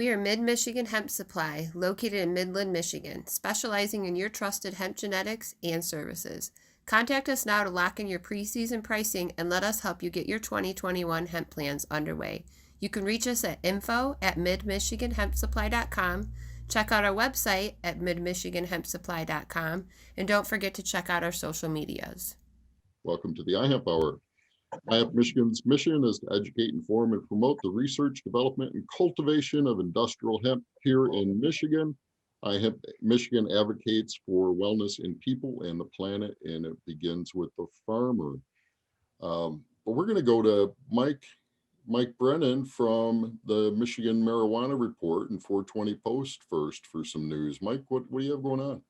We are Mid-Michigan Hemp Supply, located in Midland, Michigan, specializing in your trusted hemp genetics and services. Contact us now to lock in your pre-season pricing and let us help you get your 2021 hemp plans underway. You can reach us at info@midmichiganhempsupply.com. Check out our website at midmichiganhempsupply.com, and don't forget to check out our social medias. Welcome to the iHemp Hour. iHemp Michigan's mission is to educate, inform, and promote the research, development, and cultivation of industrial hemp here in Michigan. iHemp Michigan advocates for wellness in people and the planet, and it begins with the farmer. But we're going to go to Mike Brennan from the Michigan Marijuana Report and 420 Post first for some news. Mike, what do you have going on?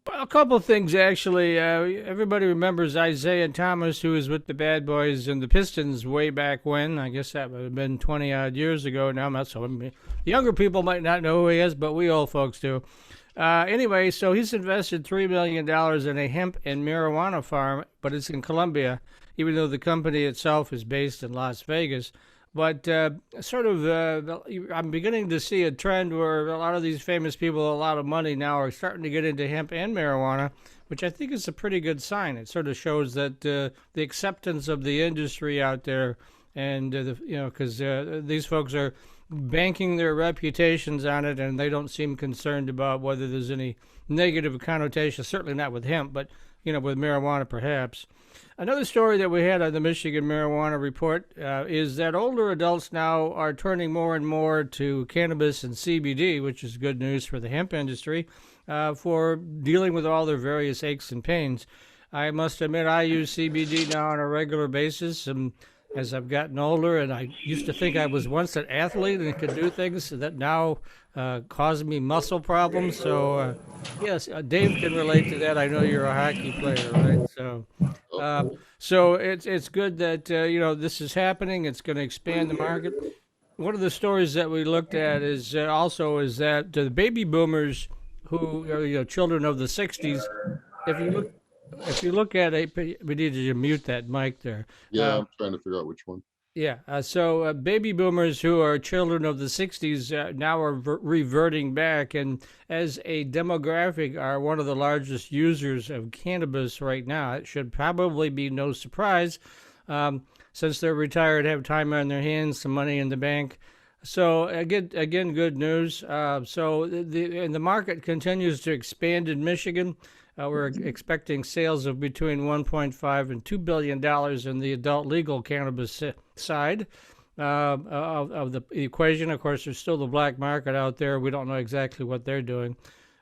Well, a couple of things, actually. Everybody remembers Isaiah Thomas, who was with the Bad Boys and the Pistons way back when. I guess that would have been 20-odd years ago now. Not so. The younger people might not know who he is, but we old folks do. Anyway, so he's invested $3 million in a hemp and marijuana farm, but it's in Colombia, even though the company itself is based in Las Vegas. But I'm beginning to see a trend where a lot of these famous people with a lot of money now are starting to get into hemp and marijuana, which I think is a pretty good sign. It sort of shows that the acceptance of the industry out there, and because these folks are banking their reputations on it, and they don't seem concerned about whether there's any negative connotation. Certainly not with hemp, but with marijuana perhaps. Another story that we had on the Michigan Marijuana Report is that older adults now are turning more and more to cannabis and CBD, which is good news for the hemp industry, for dealing with all their various aches and pains. I must admit I use CBD now on a regular basis, and as I've gotten older, and I used to think I was once an athlete and could do things that now cause me muscle problems. So, yes, Dave can relate to that. I know you're a hockey player, right? So it's good that this is happening. It's going to expand the market. One of the stories that we looked at is that the baby boomers, who are children of the '60s, if you look at it, we need you to mute that mic there. Yeah, I'm trying to figure out which one. Yeah, so baby boomers who are children of the '60s now are reverting back, and as a demographic are one of the largest users of cannabis right now. It should probably be no surprise, since they're retired, have time on their hands, some money in the bank. So again, good news. The market continues to expand in Michigan. We're expecting sales of between $1.5 and $2 billion in the adult legal cannabis side of the equation. Of course, there's still the black market out there. We don't know exactly what they're doing.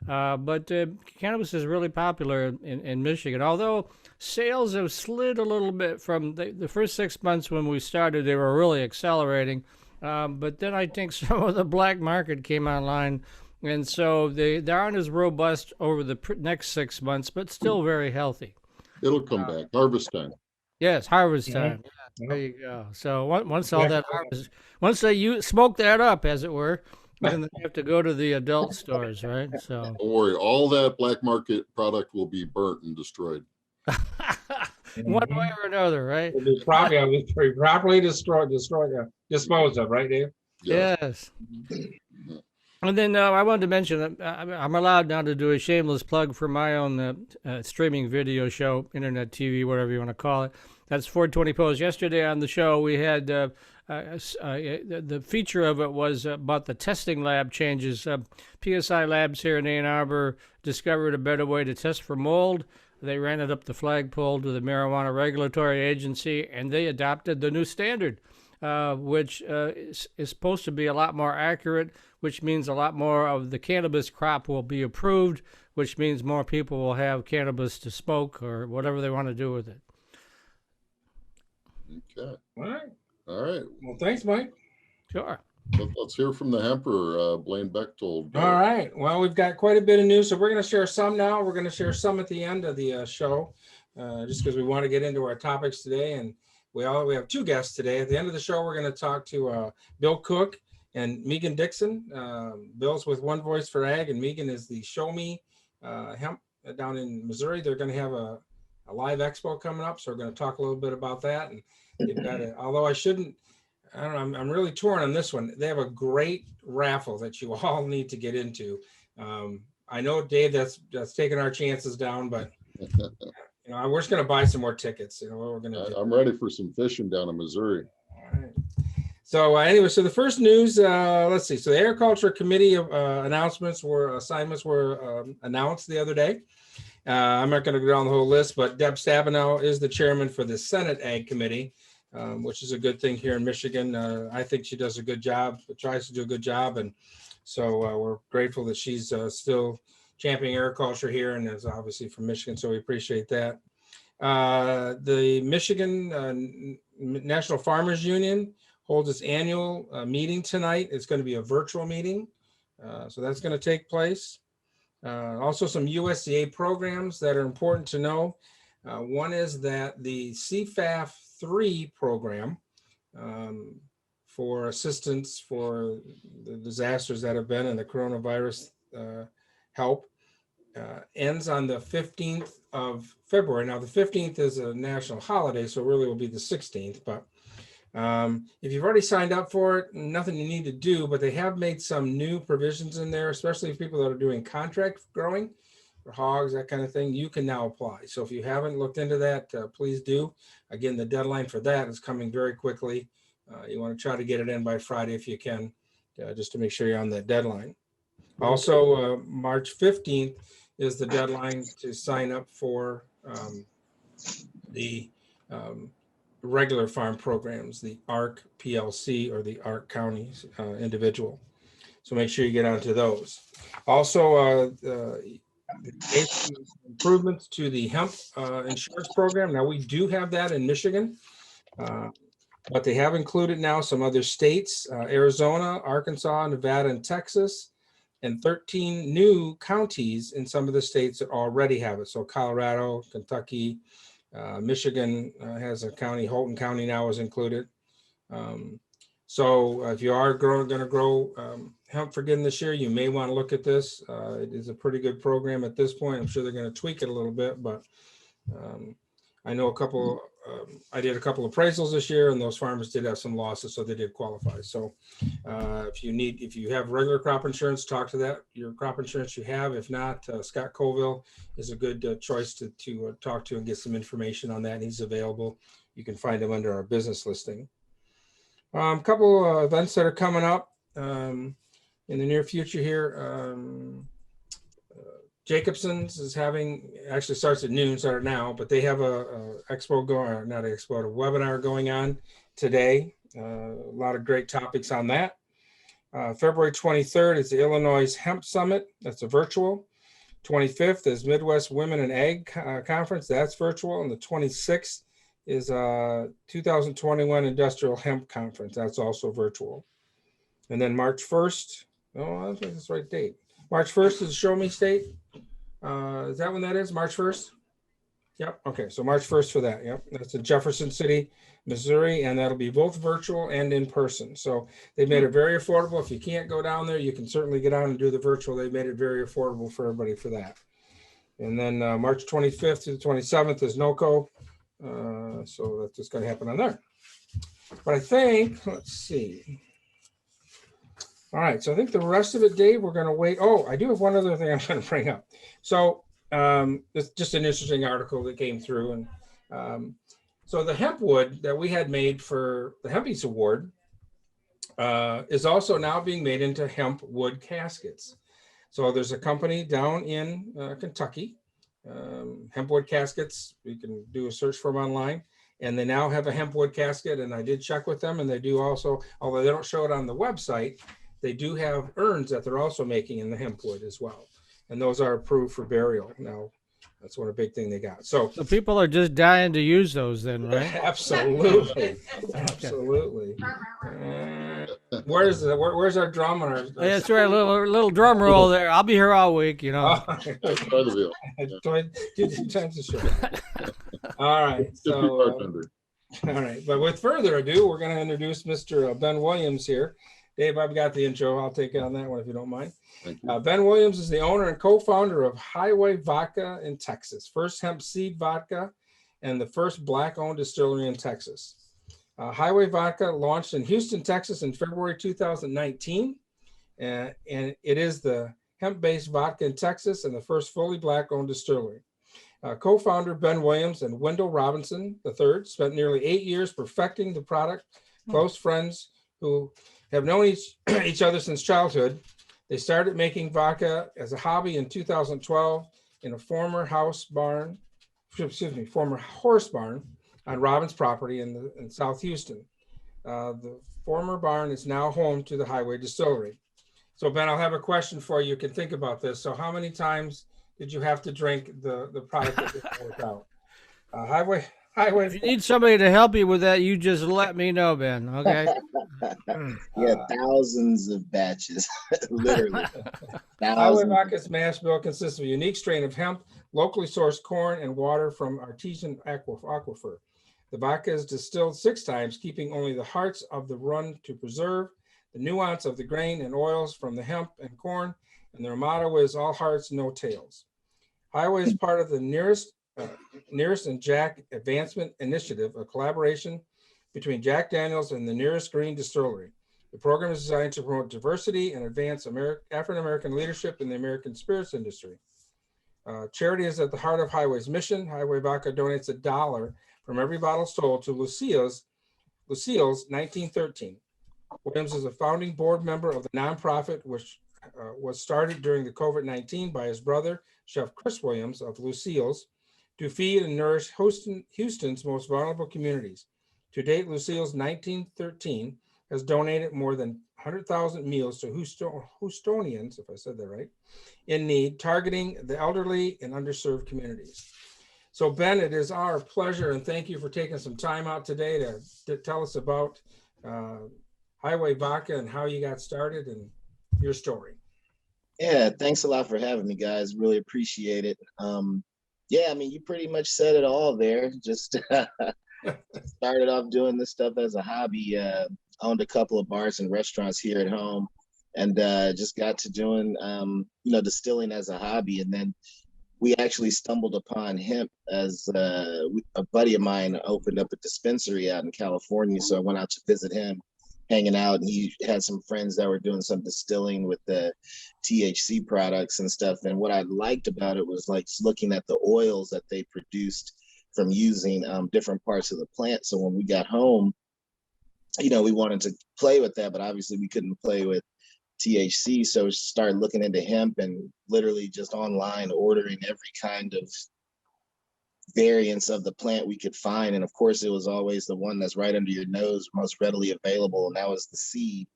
But cannabis is really popular in Michigan. Although sales have slid a little bit from the first 6 months when we started, they were really accelerating. But then I think some of the black market came online. And so they aren't as robust over the next 6 months, but still very healthy. It'll come back. Harvest time. Yes, harvest time. Yeah, there you go. So once all that harvest, once they smoke that up, as it were, then they have to go to the adult stores, right? So don't worry, all that black market product will be burnt and destroyed. One way or another, right? It'll be properly destroyed, disposed of, right, Dave? Yes. And then I wanted to mention that I'm allowed now to do a shameless plug for my own streaming video show, internet TV, whatever you want to call it. That's 420 Post. Yesterday on the show, we had the feature of it was about the testing lab changes. PSI Labs here in Ann Arbor discovered a better way to test for mold. They ran it up the flagpole to the Marijuana Regulatory Agency, and they adopted the new standard, which is supposed to be a lot more accurate, which means a lot more of the cannabis crop will be approved, which means more people will have cannabis to smoke or whatever they want to do with it. Okay. All right. Well, thanks, Mike. Sure. Let's hear from the hemper, Blaine Bechtold. All right. Well, we've got quite a bit of news, so we're going to share some now. We're going to share some at the end of the show, just because we want to get into our topics today. And we have two guests today. At the end of the show, we're going to talk to Bill Cook and Megan Dixon. Bill's with One Voice for Ag, and Megan is the Show Me Hemp down in Missouri. They're going to have a live expo coming up, so we're going to talk a little bit about that. And they've got although I shouldn't I don't know, I'm really torn on this one. They have a great raffle that you all need to get into. I know, Dave, that's taking our chances down, but we're just going to buy some more tickets. What we're going to do. I'm ready for some fishing down in Missouri. All right. So anyway, so the first news, let's see. So the Agriculture Committee of assignments were announced the other day. I'm not going to go down the whole list, but Deb Stabenow is the chairman for the Senate Ag Committee, which is a good thing here in Michigan. I think she does a good job, tries to do a good job. And so we're grateful that she's still championing agriculture here and is obviously from Michigan. So we appreciate that. The Michigan National Farmers Union holds its annual meeting tonight. It's going to be a virtual meeting. So that's going to take place. Also some USDA programs that are important to know. One is that the CFAF 3 program for assistance for the disasters that have been and the coronavirus help ends on the 15th of February. Now the 15th is a national holiday, so really will be the 16th, but if you've already signed up for it, nothing you need to do, but they have made some new provisions in there, especially people that are doing contract growing for hogs, that kind of thing. You can now apply. So if you haven't looked into that, please do. Again, the deadline for that is coming very quickly. You want to try to get it in by Friday if you can, just to make sure you're on that deadline. Also, March 15th is the deadline to sign up for the regular farm programs, the ARC PLC or the ARC counties individual. So make sure you get onto those. Also, improvements to the hemp insurance program. Now we do have that in Michigan, but they have included now some other states, Arizona, Arkansas, Nevada, and Texas, and 13 new counties in some of the states that already have it. So Colorado, Kentucky, Michigan has a county, Holton County now is included. So if you are going to grow hemp for good this year, you may want to look at this. It is a pretty good program at this point. I'm sure they're going to tweak it a little bit, but I know I did a couple of appraisals this year, and those farmers did have some losses, so they did qualify. So if you have regular crop insurance, talk to your crop insurance you have. If not, Scott Colville is a good choice to talk to and get some information on that. He's available. You can find him under our business listing. A couple of events that are coming up in the near future here. Jacobson's is actually starts at noon, started now, but they have a webinar going on today. A lot of great topics on that. February 23rd is the Illinois Hemp Summit. That's a virtual. 25th is Midwest Women in Ag Conference. That's virtual. And the 26th is 2021 Industrial Hemp Conference. That's also virtual. And then March 1st, I think that's the right date. March 1st is Show Me State. Is that when that is? March 1st? Yep. Okay. So March 1st for that. Yep. That's in Jefferson City, Missouri. And that'll be both virtual and in person. So they made it very affordable. If you can't go down there, you can certainly get on and do the virtual. They made it very affordable for everybody for that. And then March 25th to the 27th is NOCO. So that's just going to happen on there. But I think, let's see. All right, so I think the rest of it, Dave, we're going to wait. Oh, I do have one other thing I'm going to bring up. So it's just an interesting article that came through. And so the hemp wood that we had made for the Hempies Award is also now being made into hemp wood caskets. So there's a company down in Kentucky, hemp wood caskets. You can do a search for them online. And they now have a hemp wood casket. And I did check with them. And they do also, although they don't show it on the website, they do have urns that they're also making in the hemp wood as well. And those are approved for burial. Now, that's one big thing they got. So people are just dying to use those then, right? Absolutely. Absolutely. Where's our drum? On our that's right, a little drum roll there. I'll be here all week, Try the wheel. Two times the show. All right. So, all right. But with further ado, we're going to introduce Mr. Ben Williams here. Dave, I've got the intro. I'll take it on that one if you don't mind. Ben Williams is the owner and co-founder of Highway Vodka in Texas, first hemp seed vodka and the first Black-owned distillery in Texas. Highway Vodka launched in Houston, Texas in February 2019. And it is the hemp-based vodka in Texas and the first fully Black-owned distillery. Co-founder Ben Williams and Wendell Robinson III spent nearly 8 years perfecting the product. Close friends who have known each other since childhood. They started making vodka as a hobby in 2012 in a former horse barn on Robbins property in South Houston. The former barn is now home to the Highway Distillery. So Ben, I'll have a question for you. You can think about this. So how many times did you have to drink the product that didn't work out? Highway. If you need somebody to help you with that, you just let me know, Ben. Okay. Yeah, thousands of batches, literally. Highway Vodka's mash bill consists of a unique strain of hemp, locally sourced corn, and water from artesian aquifer. The vodka is distilled 6 times, keeping only the hearts of the run to preserve the nuance of the grain and oils from the hemp and corn, and their motto is all hearts, no tails. Highway is part of the Nearest and Jack Advancement Initiative, a collaboration between Jack Daniels and the Nearest Green Distillery. The program is designed to promote diversity and advance African-American leadership in the American spirits industry. Charity is at the heart of Highway's mission. Highway Vodka donates $1 from every bottle sold to Lucille's 1913. Williams is a founding board member of the nonprofit, which was started during the COVID-19 by his brother, Chef Chris Williams of Lucille's, to feed and nourish Houston's most vulnerable communities. To date, Lucille's 1913 has donated more than 100,000 meals to Houstonians, if I said that right, in need, targeting the elderly and underserved communities. So Ben, it is our pleasure, and thank you for taking some time out today to tell us about Highway Vodka and how you got started and your story. Yeah, thanks a lot for having me, guys. Really appreciate it. Yeah, I mean, you pretty much said it all there. Just started off doing this stuff as a hobby. Owned a couple of bars and restaurants here at home, and just got to doing, distilling as a hobby. And then we actually stumbled upon hemp as a buddy of mine opened up a dispensary out in California. So I went out to visit him, hanging out, and he had some friends that were doing some distilling with the THC products and stuff. And what I liked about it was like just looking at the oils that they produced from using different parts of the plant. So when we got home, we wanted to play with that, but obviously we couldn't play with THC. So started looking into hemp and literally just online ordering every kind of variants of the plant we could find. And of course, it was always the one that's right under your nose, most readily available, and that was the seed.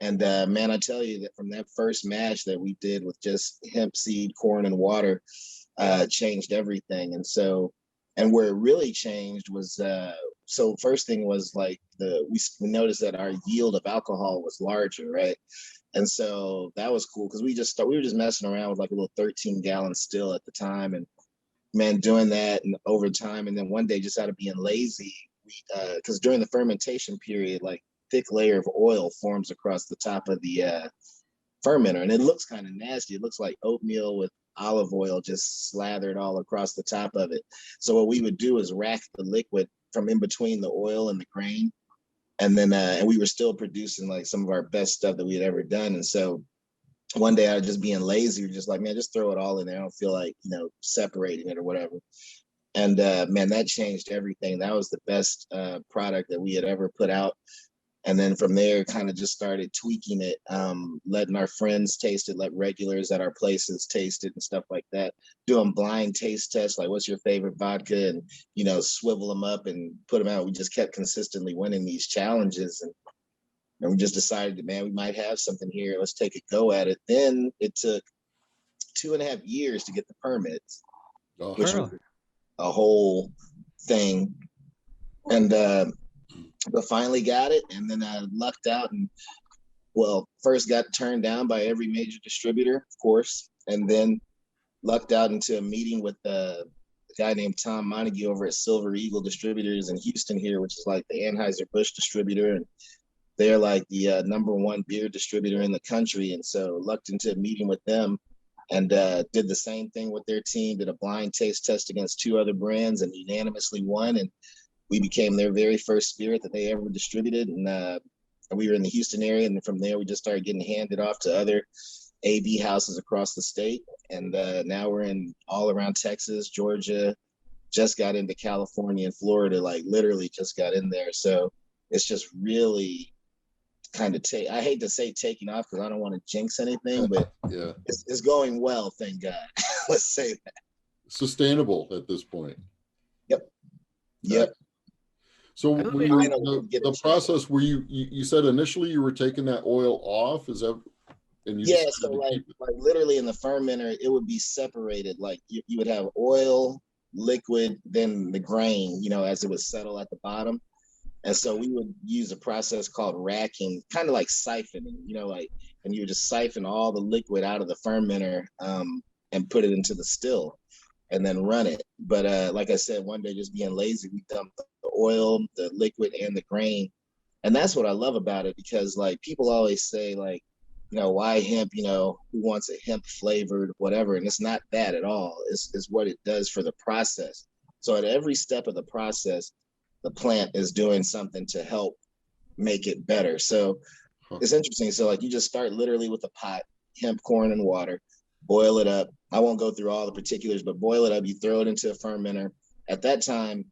And man, I tell you that from that first mash that we did with just hemp seed, corn, and water, changed everything. And where it really changed was, so first thing was like we noticed that our yield of alcohol was larger, right? And so that was cool because we were just messing around with like a little 13-gallon still at the time, and man, doing that and over time. And then one day, just out of being lazy, because during the fermentation period, like thick layer of oil forms across the top of the fermenter, and it looks kind of nasty. It looks like oatmeal with olive oil just slathered all across the top of it. So what we would do is rack the liquid from in between the oil and the grain, and then and we were still producing like some of our best stuff that we had ever done. And so one day I was just being lazy, we're just like, man, just throw it all in there. I don't feel like separating it or whatever. And man, that changed everything. That was the best product that we had ever put out. And then from there, kind of just started tweaking it, letting our friends taste it, let regulars at our places taste it and stuff like that. Doing blind taste tests, like what's your favorite vodka, and swivel them up and put them out. We just kept consistently winning these challenges, and we just decided that, man, we might have something here. Let's take a go at it. Then it took 2.5 years to get the permits, which was a whole thing. And but finally got it, and then I lucked out and, first got turned down by every major distributor, of course, and then lucked out into a meeting with a guy named Tom Montague over at Silver Eagle Distributors in Houston here, which is like the Anheuser-Busch distributor, and they're like the #1 beer distributor in the country. And so lucked into a meeting with them and did the same thing with their team, did a blind taste test against 2 other brands and unanimously won. And we became their very first spirit that they ever distributed. And we were in the Houston area. And from there, we just started getting handed off to other AB houses across the state. And now we're in all around Texas, Georgia, just got into California and Florida, like literally just got in there. So it's just really kind of I hate to say taking off because I don't want to jinx anything, but yeah, it's going well, thank God. Let's say that. Sustainable at this point. Yep. So Let were me- you, Finally get the it. process, were you said initially you were taking that oil off, is that, and you Yeah, decided so to like keep it? literally in the fermenter, it would be separated. Like you would have oil, liquid, then the grain, as it would settle at the bottom. And so we would use a process called racking, kind of like siphoning, and you would just siphon all the liquid out of the fermenter and put it into the still and then run it. But like I said, one day just being lazy, we dumped the oil, the liquid, and the grain. And that's what I love about it, because like people always say like, why hemp, who wants a hemp flavored, whatever. And it's not that at all. It's what it does for the process. So at every step of the process, the plant is doing something to help make it better. So it's interesting. So like you just start literally with a pot, hemp, corn, and water, boil it up. I won't go through all the particulars, but boil it up. You throw it into a fermenter. At that time,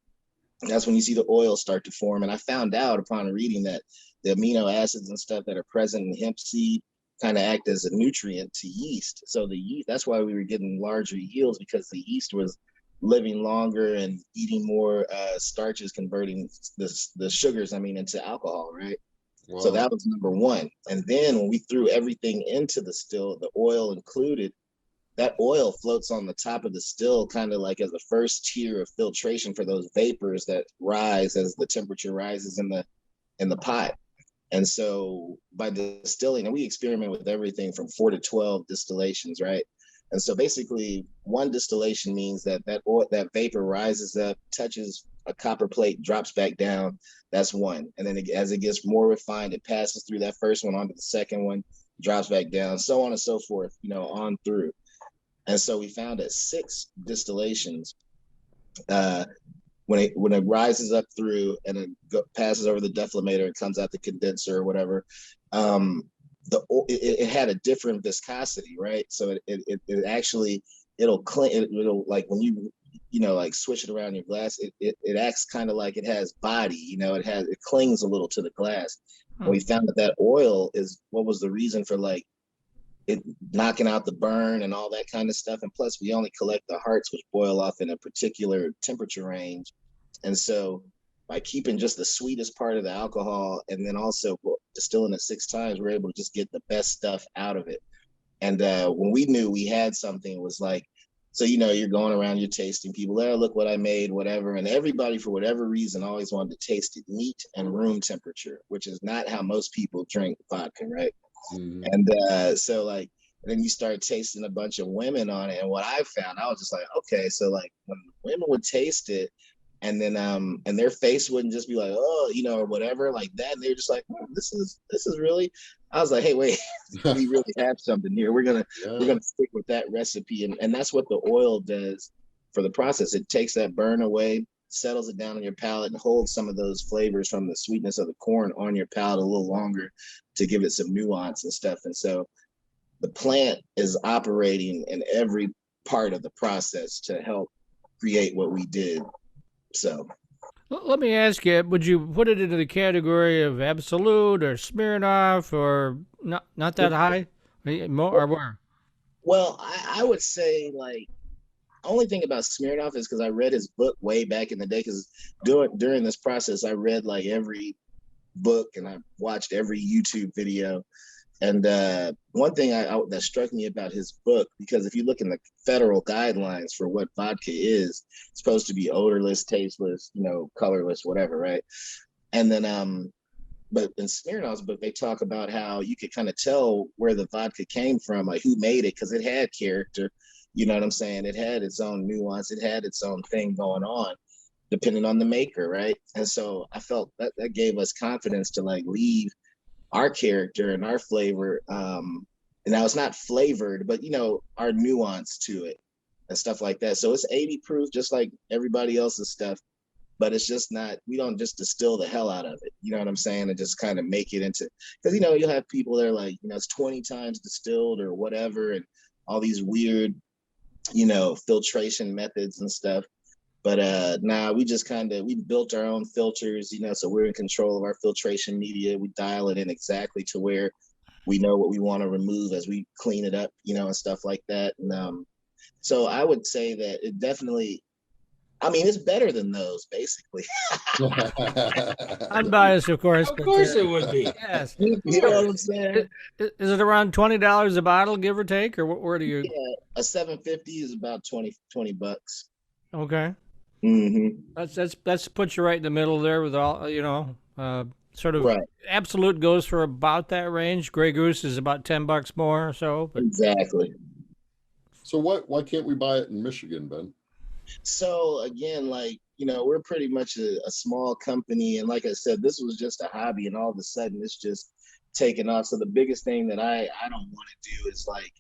that's when you see the oil start to form. And I found out upon reading that the amino acids and stuff that are present in hemp seed kind of act as a nutrient to yeast. So the yeast, that's why we were getting larger yields, because the yeast was living longer and eating more starches, converting the sugars, into alcohol, right? Wow. So that was number one. And then when we threw everything into the still, the oil included, that oil floats on the top of the still, kind of like as a first tier of filtration for those vapors that rise as the temperature rises in the pot. And so by distilling, and we experiment with everything from 4 to 12 distillations, right? And so basically one distillation means that oil, that vapor rises up, touches a copper plate, drops back down. That's one. And then as it gets more refined, it passes through that first one onto the second one, drops back down, so on and so forth, on through. And so we found at 6 distillations, when it rises up through and it passes over the deflator and comes out the condenser or whatever, it had a different viscosity, right? So it actually, it'll cling, it'll like when you like swish it around your glass, it acts kind of like it has body, it clings a little to the glass. And we found that oil is what was the reason for like it knocking out the burn and all that kind of stuff. And plus we only collect the hearts, which boil off in a particular temperature range. And so by keeping just the sweetest part of the alcohol and then also distilling it 6 times, we're able to just get the best stuff out of it. And when we knew we had something, it was like, so, you're going around, you're tasting, people, look what I made, whatever. And everybody, for whatever reason, always wanted to taste it neat and room temperature, which is not how most people drink vodka, right? Mm-hmm. And so like, then you start tasting a bunch of women on it. And what I found, I was just like, okay, so like when women would taste it, and then and their face wouldn't just be like, oh, or whatever like that. And they're just like, oh, this is really, I was like, hey, wait, we really have something here. We're gonna stick with that recipe. And that's what the oil does for the process. It takes that burn away, settles it down on your palate, and holds some of those flavors from the sweetness of the corn on your palate a little longer to give it some nuance and stuff. And so the plant is operating in every part of the process to help create what we did. So Let me ask you, would you put it into the category of Absolute or Smirnoff or not that high? More or where? Well, I would say like only thing about Smirnoff is because I read his book way back in the day, because during this process, I read like every book and I watched every YouTube video. And one thing that struck me about his book, because if you look in the federal guidelines for what vodka is, it's supposed to be odorless, tasteless, colorless, whatever, right? And then, but in Smirnoff's book, they talk about how you could kind of tell where the vodka came from, like who made it, because it had character, you know what I'm saying? It had its own nuance, it had its own thing going on, depending on the maker, right? And so I felt that gave us confidence to like leave our character and our flavor, and now it's not flavored, but our nuance to it and stuff like that. So it's 80 proof, just like everybody else's stuff. but it's just not, we don't just distill the hell out of it. You know what I'm saying? And just kind of make it into, because, you know, you'll have people that are like, you know, it's 20 times distilled or whatever, and all these weird, you know, filtration methods and stuff. But nah, we just we built our own filters, you know, so we're in control of our filtration media. We dial it in exactly to where we know what we want to remove as we clean it up, you know, and stuff like that. And so I would say that it definitely, I mean, it's better than those, basically. Unbiased, of course. Of course it would be. Yes. You know what I'm saying? Is it around $20 a bottle, give or take, or where do you? Yeah, a 750 is about 20 bucks. Okay. Mm-hmm. That's put you right in the middle there with all, you know, sort of Right. Absolute goes for about that range. Grey Goose is about $10 more or so. But Exactly. So why can't we buy it in Michigan, Ben? So again, like, you know, we're pretty much a small company, and like I said, this was just a hobby, and all of a sudden it's just taken off. So the biggest thing that I don't want to do is, like,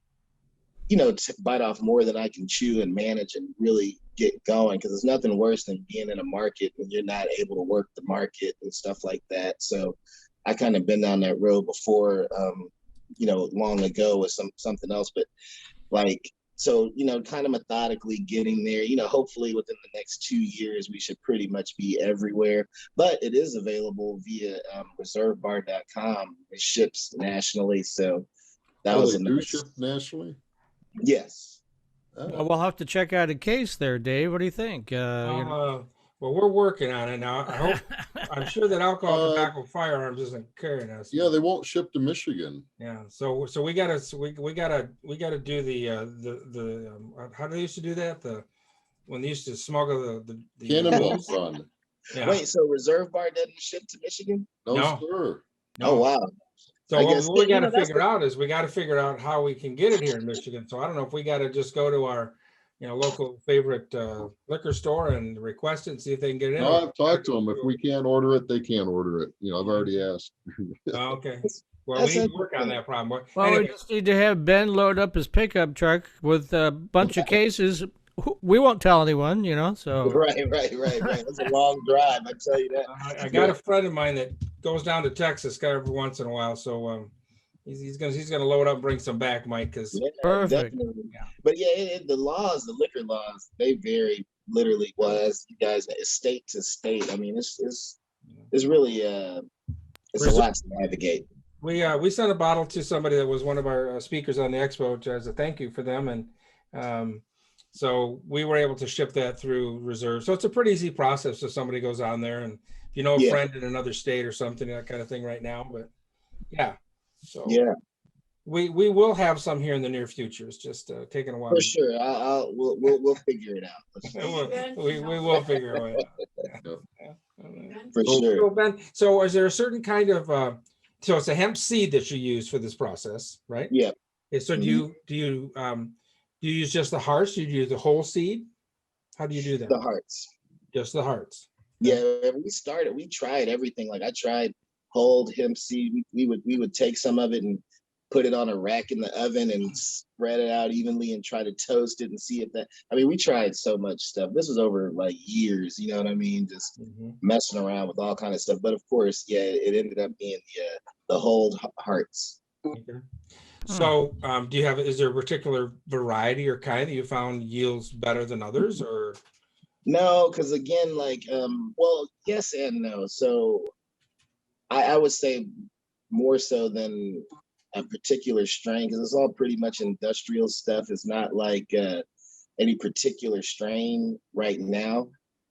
you know, bite off more than I can chew and manage and really get going, because there's nothing worse than being in a market when you're not able to work the market and stuff like that. So I kind of been down that road before, you know, long ago with something else, but like, so, you know, kind of methodically getting there, you know, hopefully within the next 2 years, we should pretty much be everywhere. But it is available via reservebar.com. It ships nationally. So that was they a do nice. ship nationally? Yes. well, we'll have to check out a case there, Dave. What do you think? You know. Well, we're working on it now. I hope. I'm sure that alcohol, tobacco, firearms isn't carrying us. Yeah, they won't ship to Michigan. Yeah. So we gotta do the how do they used to do that? When they used to smuggle the Cannonball booze? Run. Yeah. Wait, so Reserve Bar doesn't ship to Michigan? No, sir. No. Oh, wow. So what we got to figure out is we got to figure out how we can get it here in Michigan. So I don't know if we got to just go to our, you know, local favorite liquor store and request it and see if they can get it in. No, I've talked to them. If we can't order it, they can't order it. You know, I've already asked. Oh, okay. Well, we need to work on that problem. Well, anyway. we just need to have Ben load up his pickup truck with a bunch of cases. We won't tell anyone, you know. So Right. That's a long drive, I tell you that. I got a friend of mine that goes down to Texas every once in a while, so he's gonna load up and bring some back, Mike. Because perfect. Yeah. But yeah, the liquor laws, they vary literally. Well, as you guys, state to state. I mean, it's really it's a lot to navigate. We sent a bottle to somebody that was one of our speakers on the expo as a thank you for them, and so we were able to ship that through Reserve. So it's a pretty easy process if somebody goes on there, and if you know a friend in another state or something, that kind of thing right now. But yeah, so yeah, we will have some here in the near future. It's just taking a while. For sure, we'll figure it out. we will figure it out. For sure. So Ben, so is there a certain kind of so it's a hemp seed that you use for this process, right? Yeah. Okay, so do you use just the hearts? Do you use the whole seed? How do you do that? The hearts. Just the hearts. Yeah, we tried everything. Like I tried whole hemp seed. We would take some of it and put it on a rack in the oven and spread it out evenly and try to toast it and see if that, I mean, we tried so much stuff. This was over like years, you know what I mean? Just messing around with all kind of stuff. But of course, yeah, it ended up being the whole hearts. Okay. So is there a particular variety or kind that you found yields better than others, or? No, because again, like, well, yes and no. So I would say more so than a particular strain, because it's all pretty much industrial stuff. It's not like any particular strain right now.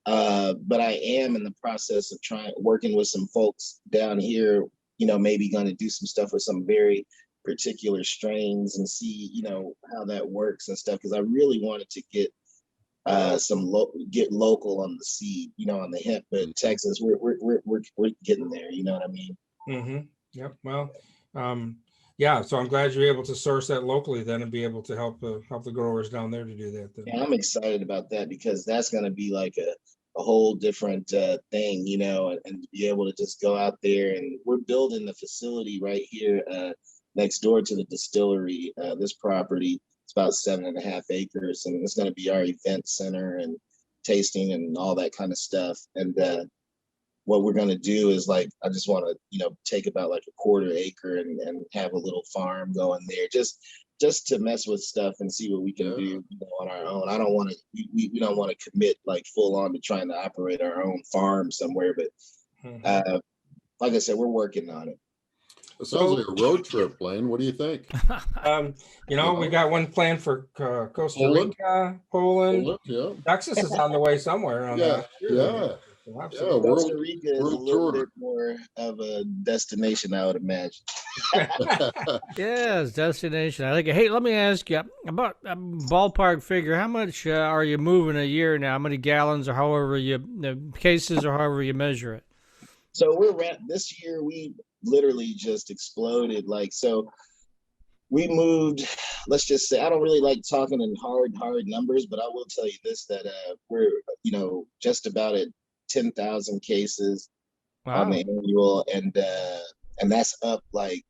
But I am in the process of working with some folks down here, you know, maybe going to do some stuff with some very particular strains and see, you know, how that works and stuff, because I really wanted to get get local on the seed, you know, on the hemp. But in Texas, we're getting there, you know what I mean? Yep. Well, yeah, so I'm glad you're able to source that locally then and be able to help the growers down there to do that then. Yeah, I'm excited about that, because that's going to be like a whole different thing, you know, and to be able to just go out there. And we're building the facility right here next door to the distillery. This property, it's about 7.5 acres, and it's going to be our event center and tasting and all that kind of stuff. And what we're going to do is like, I just want to, you know, take about like a quarter acre and have a little farm going there, just to mess with stuff and see what we can do, you know, on our own. I don't want to, we don't want to commit like full on to trying to operate our own farm somewhere, but like I said, we're working on it. It sounds like a road trip, Blaine. What do you think? You know, we got one planned for Costa Rica, Poland. Yeah. Texas is on the way somewhere. On Yeah. Costa Rica is a little bit more of a destination, I would imagine. Yes, destination. I like it. Hey, let me ask you about a ballpark figure. How much are you moving a year now? How many gallons, or however cases, or however you measure it? So this year we literally just exploded. Like, so we moved, let's just say, I don't really like talking in hard numbers, but I will tell you this, that we're, you know, just about at 10,000 cases on the annual, and that's up like,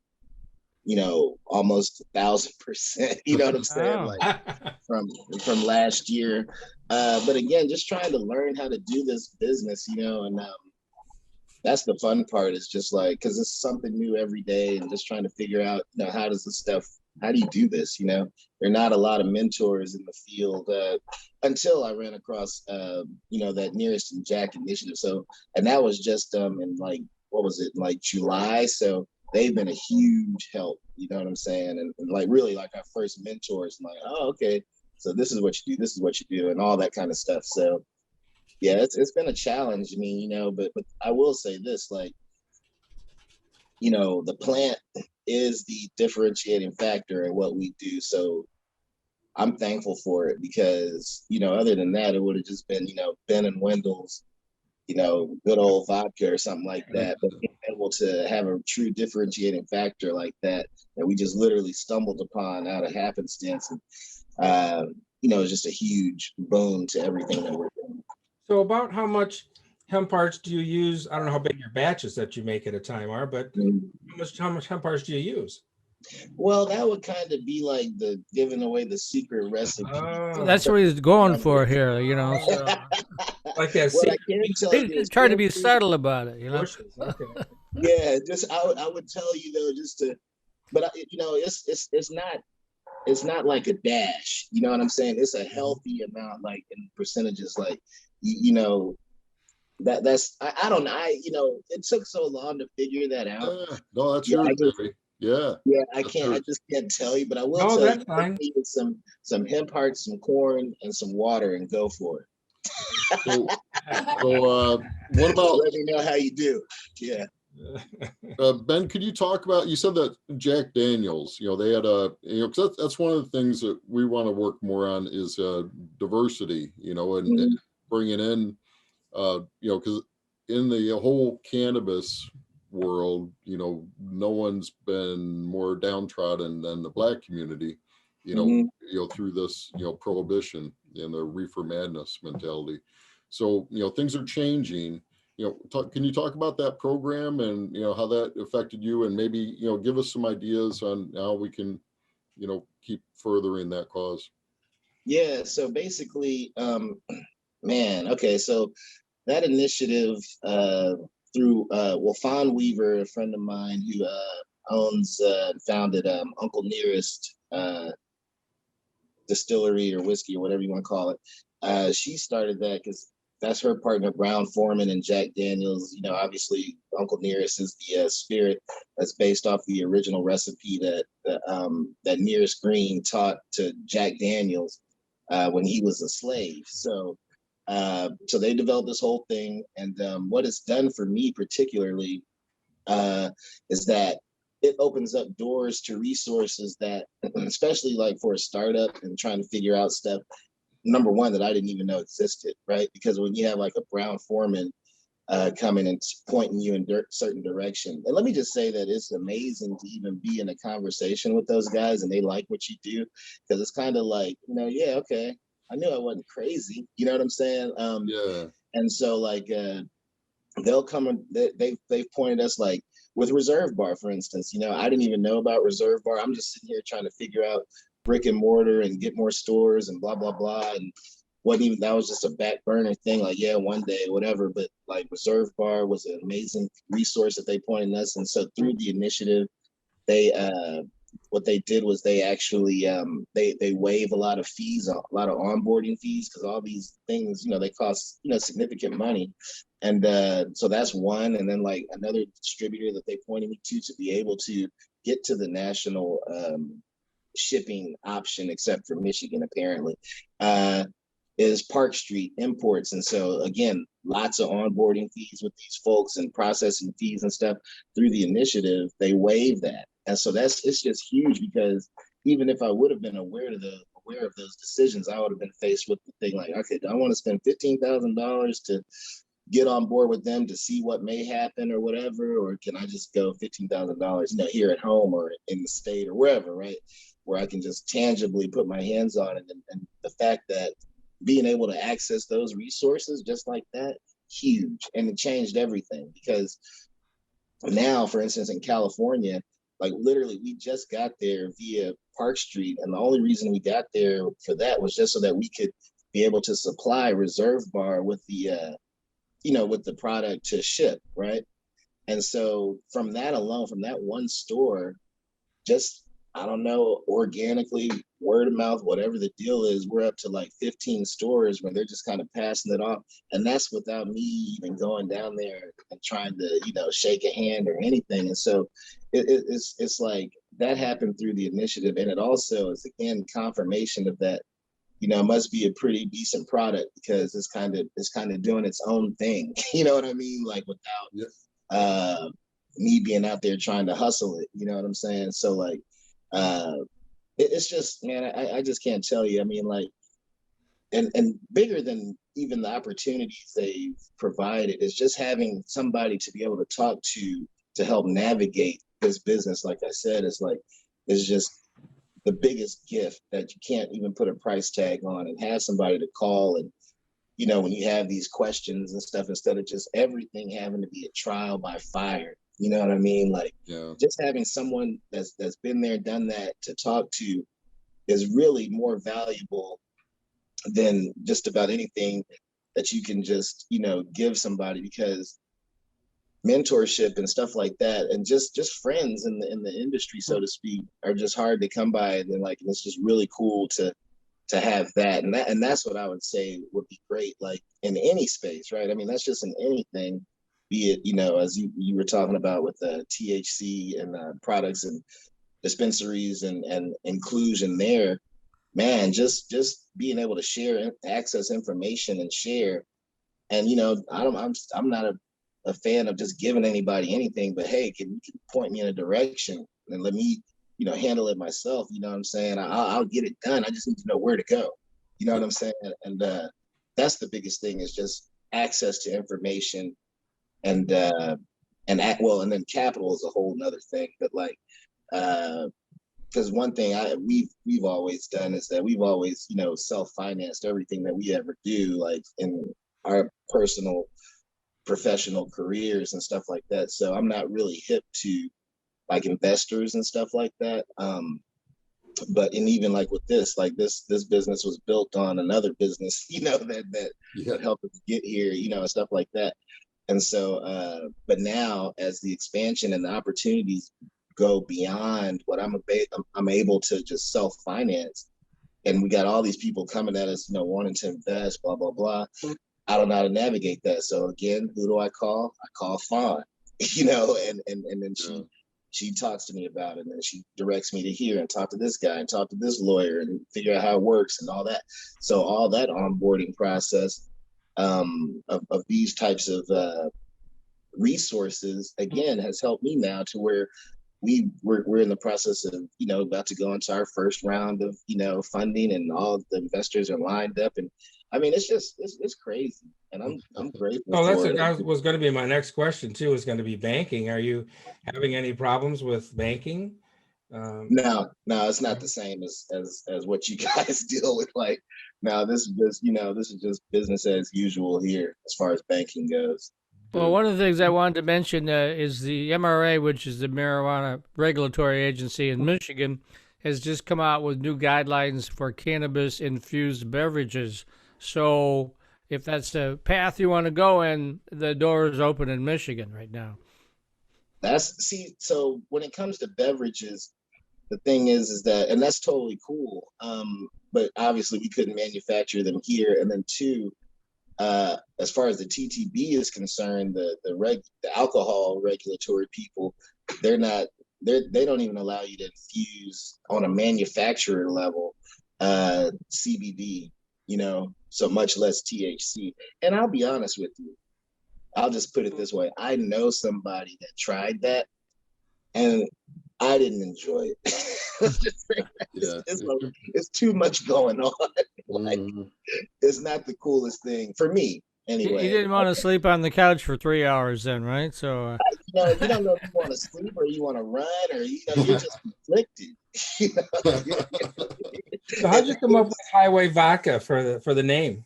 you know, almost 1,000%. You know what I'm saying? Like from last year. But again, just trying to learn how to do this business, you know, and that's the fun part, is just like, because it's something new every day, and just trying to figure out, you know, how do you do this? You know, there are not a lot of mentors in the field until I ran across, you know, that Nearest and Jack initiative. So, and that was just in like, what was it, like July? So they've been a huge help, you know what I'm saying? And like really like our first mentors, like, oh, okay, so this is what you do, this is what you do, and all that kind of stuff. So yeah, it's been a challenge. I mean, you know, but I will say this, like, you know, the plant is the differentiating factor in what we do. So I'm thankful for it, because, you know, other than that, it would have just been, you know, Ben and Wendell's, you know, good old vodka or something like that. But being able to have a true differentiating factor like that we just literally stumbled upon out of happenstance, and you know, it's just a huge boon to everything that we're doing. So about how much hemp parts do you use? I don't know how big your batches that you make at a time are, but how much hemp parts do you use? Well, that would kind of be like the giving away the secret recipe. That's what he's going for here, you know. So. Like that. Well, he's trying to be subtle about it, you know. Okay. Yeah, just I would tell you though, just to, but you know, it's not like a dash. You know what I'm saying? It's a healthy amount, like in percentages, like you know. That's I don't know. You know, it took so long to figure that out. No, that's yours, baby. Yeah. I just can't tell you, but I will tell that's you. Fine. Some hemp hearts, some corn, and some water, and go for it. So what about? Let me know how you do. Yeah. Ben, could you talk about? You said that Jack Daniels, you know, they had you know, because that's one of the things that we want to work more on is diversity, you know, and bringing in. You know, because in the whole cannabis world, you know, no one's been more downtrodden than the Black community, you know, through this, you know, prohibition and the reefer madness mentality. So, you know, things are changing. You know, can you talk about that program and, you know, how that affected you, and maybe, you know, give us some ideas on how we can, you know, keep furthering that cause? Yeah. So basically, man, okay, so that initiative through Fawn Weaver, a friend of mine who owns founded Uncle Nearest distillery or whiskey or whatever you want to call it. She started that because that's her partner Brown Foreman and Jack Daniels. You know, obviously Uncle Nearest is the spirit that's based off the original recipe that Nearest Green taught to Jack Daniels when he was a slave. So they developed this whole thing, and what it's done for me particularly is that it opens up doors to resources that, especially like for a startup and trying to figure out stuff, number one, that I didn't even know existed, right? Because when you have like a Brown Foreman coming and pointing you in certain direction, and let me just say that it's amazing to even be in a conversation with those guys and they like what you do, because it's kind of like, you know, yeah, okay, I knew I wasn't crazy. You know what I'm saying? Yeah. And so like they'll come and they've pointed us, like with Reserve Bar, for instance. You know, I didn't even know about Reserve Bar. I'm just sitting here trying to figure out brick and mortar and get more stores and blah, blah, blah. wasn't even, that was just a back burner thing. Like, yeah, one day, whatever. But like Reserve Bar was an amazing resource that they pointed us. And so through the initiative, they what they did was they actually they waive a lot of fees, a lot of onboarding fees, because all these things, they cost significant money. And so that's one. And then like another distributor that they pointed me to be able to get to the national shipping option, except for Michigan apparently, is Park Street Imports. And so again, lots of onboarding fees with these folks and processing fees and stuff. Through the initiative, they waive that. And so it's just huge, because even if I would have been aware of those decisions, I would have been faced with the thing like, okay, do I want to spend $15,000 to get on board with them to see what may happen or whatever, or can I just go $15,000, here at home or in the state or wherever, right, where I can just tangibly put my hands on it. And the fact that being able to access those resources just like that, huge. And it changed everything, because now, for instance, in California, like literally we just got there via Park Street. And the only reason we got there for that was just so that we could be able to supply Reserve Bar with the, with the product to ship, right? And so from that alone, from that one store, just, I don't know, organically, word of mouth, whatever the deal is, we're up to like 15 stores where they're just kind of passing it off. And that's without me even going down there and trying to, shake a hand or anything. And so it's like that happened through the initiative. And it also is, again, confirmation of that, it must be a pretty decent product, because it's kind of doing its own thing. You know what I mean? Like without me being out there trying to hustle it. You know what I'm saying? So like, it's just, man, I just can't tell you. I mean, like, and bigger than even the opportunities they've provided is just having somebody to be able to talk to help navigate this business. Like I said, is just the biggest gift that you can't even put a price tag on, and have somebody to call. And, when you have these questions and stuff, instead of just everything having to be a trial by fire. You know what I mean? Like, just having someone that's been there, done that, to talk to is really more valuable than just about anything that you can just, give somebody, because mentorship and stuff like that, and just friends in the industry, so to speak, are just hard to come by. And then like, it's just really cool to have that. And that's what I would say would be great, like in any space, right? I mean, that's just in anything. Be it, as you were talking about with the THC and products and dispensaries and inclusion there, man, just being able to share, access information and share. And, I'm not a fan of just giving anybody anything, but hey, can you point me in a direction and let me, handle it myself? You know what I'm saying? I'll get it done. I just need to know where to go. You know what I'm saying? And that's the biggest thing, is just access to information. And then capital is a whole nother thing. But like, because one thing we've always done is that we've always, self-financed everything that we ever do, like in our personal, professional careers and stuff like that. So I'm not really hip to like investors and stuff like that. But even like with this, like this business was built on another business, that helped us get here, and stuff like that. And so, but now as the expansion and the opportunities go beyond what I'm able to just self-finance, and we got all these people coming at us, wanting to invest, blah, blah, blah. I don't know how to navigate that. So again, who do I call? I call Fawn, and then she talks to me about it, and then she directs me to here and talk to this guy and talk to this lawyer and figure out how it works and all that. So all that onboarding process of these types of resources, again, has helped me now to where we're in the process of, about to go into our first round of, funding, and all the investors are lined up. And I mean, it's crazy. And I'm grateful. Oh, that was going to be my next question too, is going to be banking. Are you having any problems with banking? No, it's not the same as what you guys deal with. Like, no, this is just business as usual here as far as banking goes. Well, one of the things I wanted to mention is the MRA, which is the Marijuana Regulatory Agency in Michigan, has just come out with new guidelines for cannabis infused beverages. So if that's the path you want to go in, the door is open in Michigan right now. So when it comes to beverages, the thing is that, and that's totally cool. But obviously we couldn't manufacture them here. And then two, as far as the TTB is concerned, the alcohol regulatory people, they don't even allow you to infuse on a manufacturer level CBD, so much less THC. And I'll be honest with you, I'll just put it this way. I know somebody that tried that and I didn't enjoy it. It's too much going on. Like, it's not the coolest thing for me. Anyway, you didn't want to sleep on the couch for 3 hours then, right? So you don't know if you want to sleep or you want to run, or you're just conflicted. So how'd you come up with Highway Vodka for the name?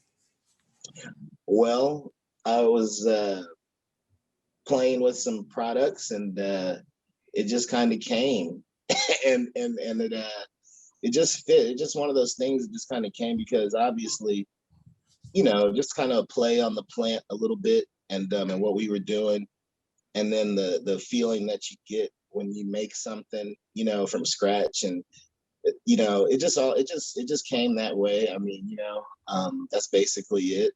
Well, I was playing with some products, and it just kind of came, and it just fit. It's just one of those things that just kind of came because obviously, just kind of play on the plant a little bit and what we were doing, and then the feeling that you get when you make something, from scratch, and it just came that way. I mean, that's basically it.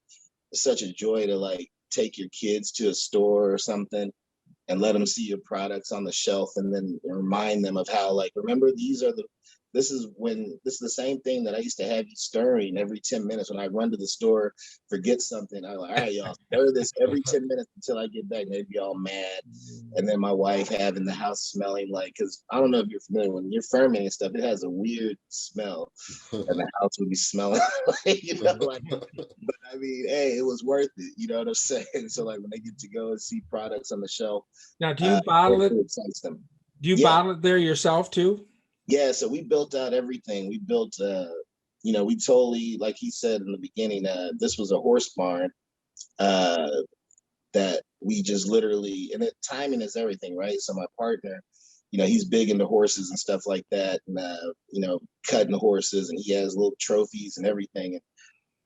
It's such a joy to like take your kids to a store or something and let them see your products on the shelf, and then remind them of how, like, remember, this is the same thing that I used to have you stirring every 10 minutes when I run to the store, forget something. I'm like, all right, y'all, stir this every 10 minutes until I get back. They'd be all mad. And then my wife having the house smelling like, because I don't know if you're familiar, when you're fermenting stuff, it has a weird smell. And the house would be smelling like, but I mean, hey, it was worth it. You know what I'm saying? So like when they get to go and see products on the shelf. Now, do you bottle it? Them. Do you bottle it there yourself too? Yeah, so we built out everything. We built, we totally, like he said in the beginning, this was a horse barn that we just literally, and timing is everything, right? So my partner, he's big into horses and stuff like that, and, cutting horses, and he has little trophies and everything. And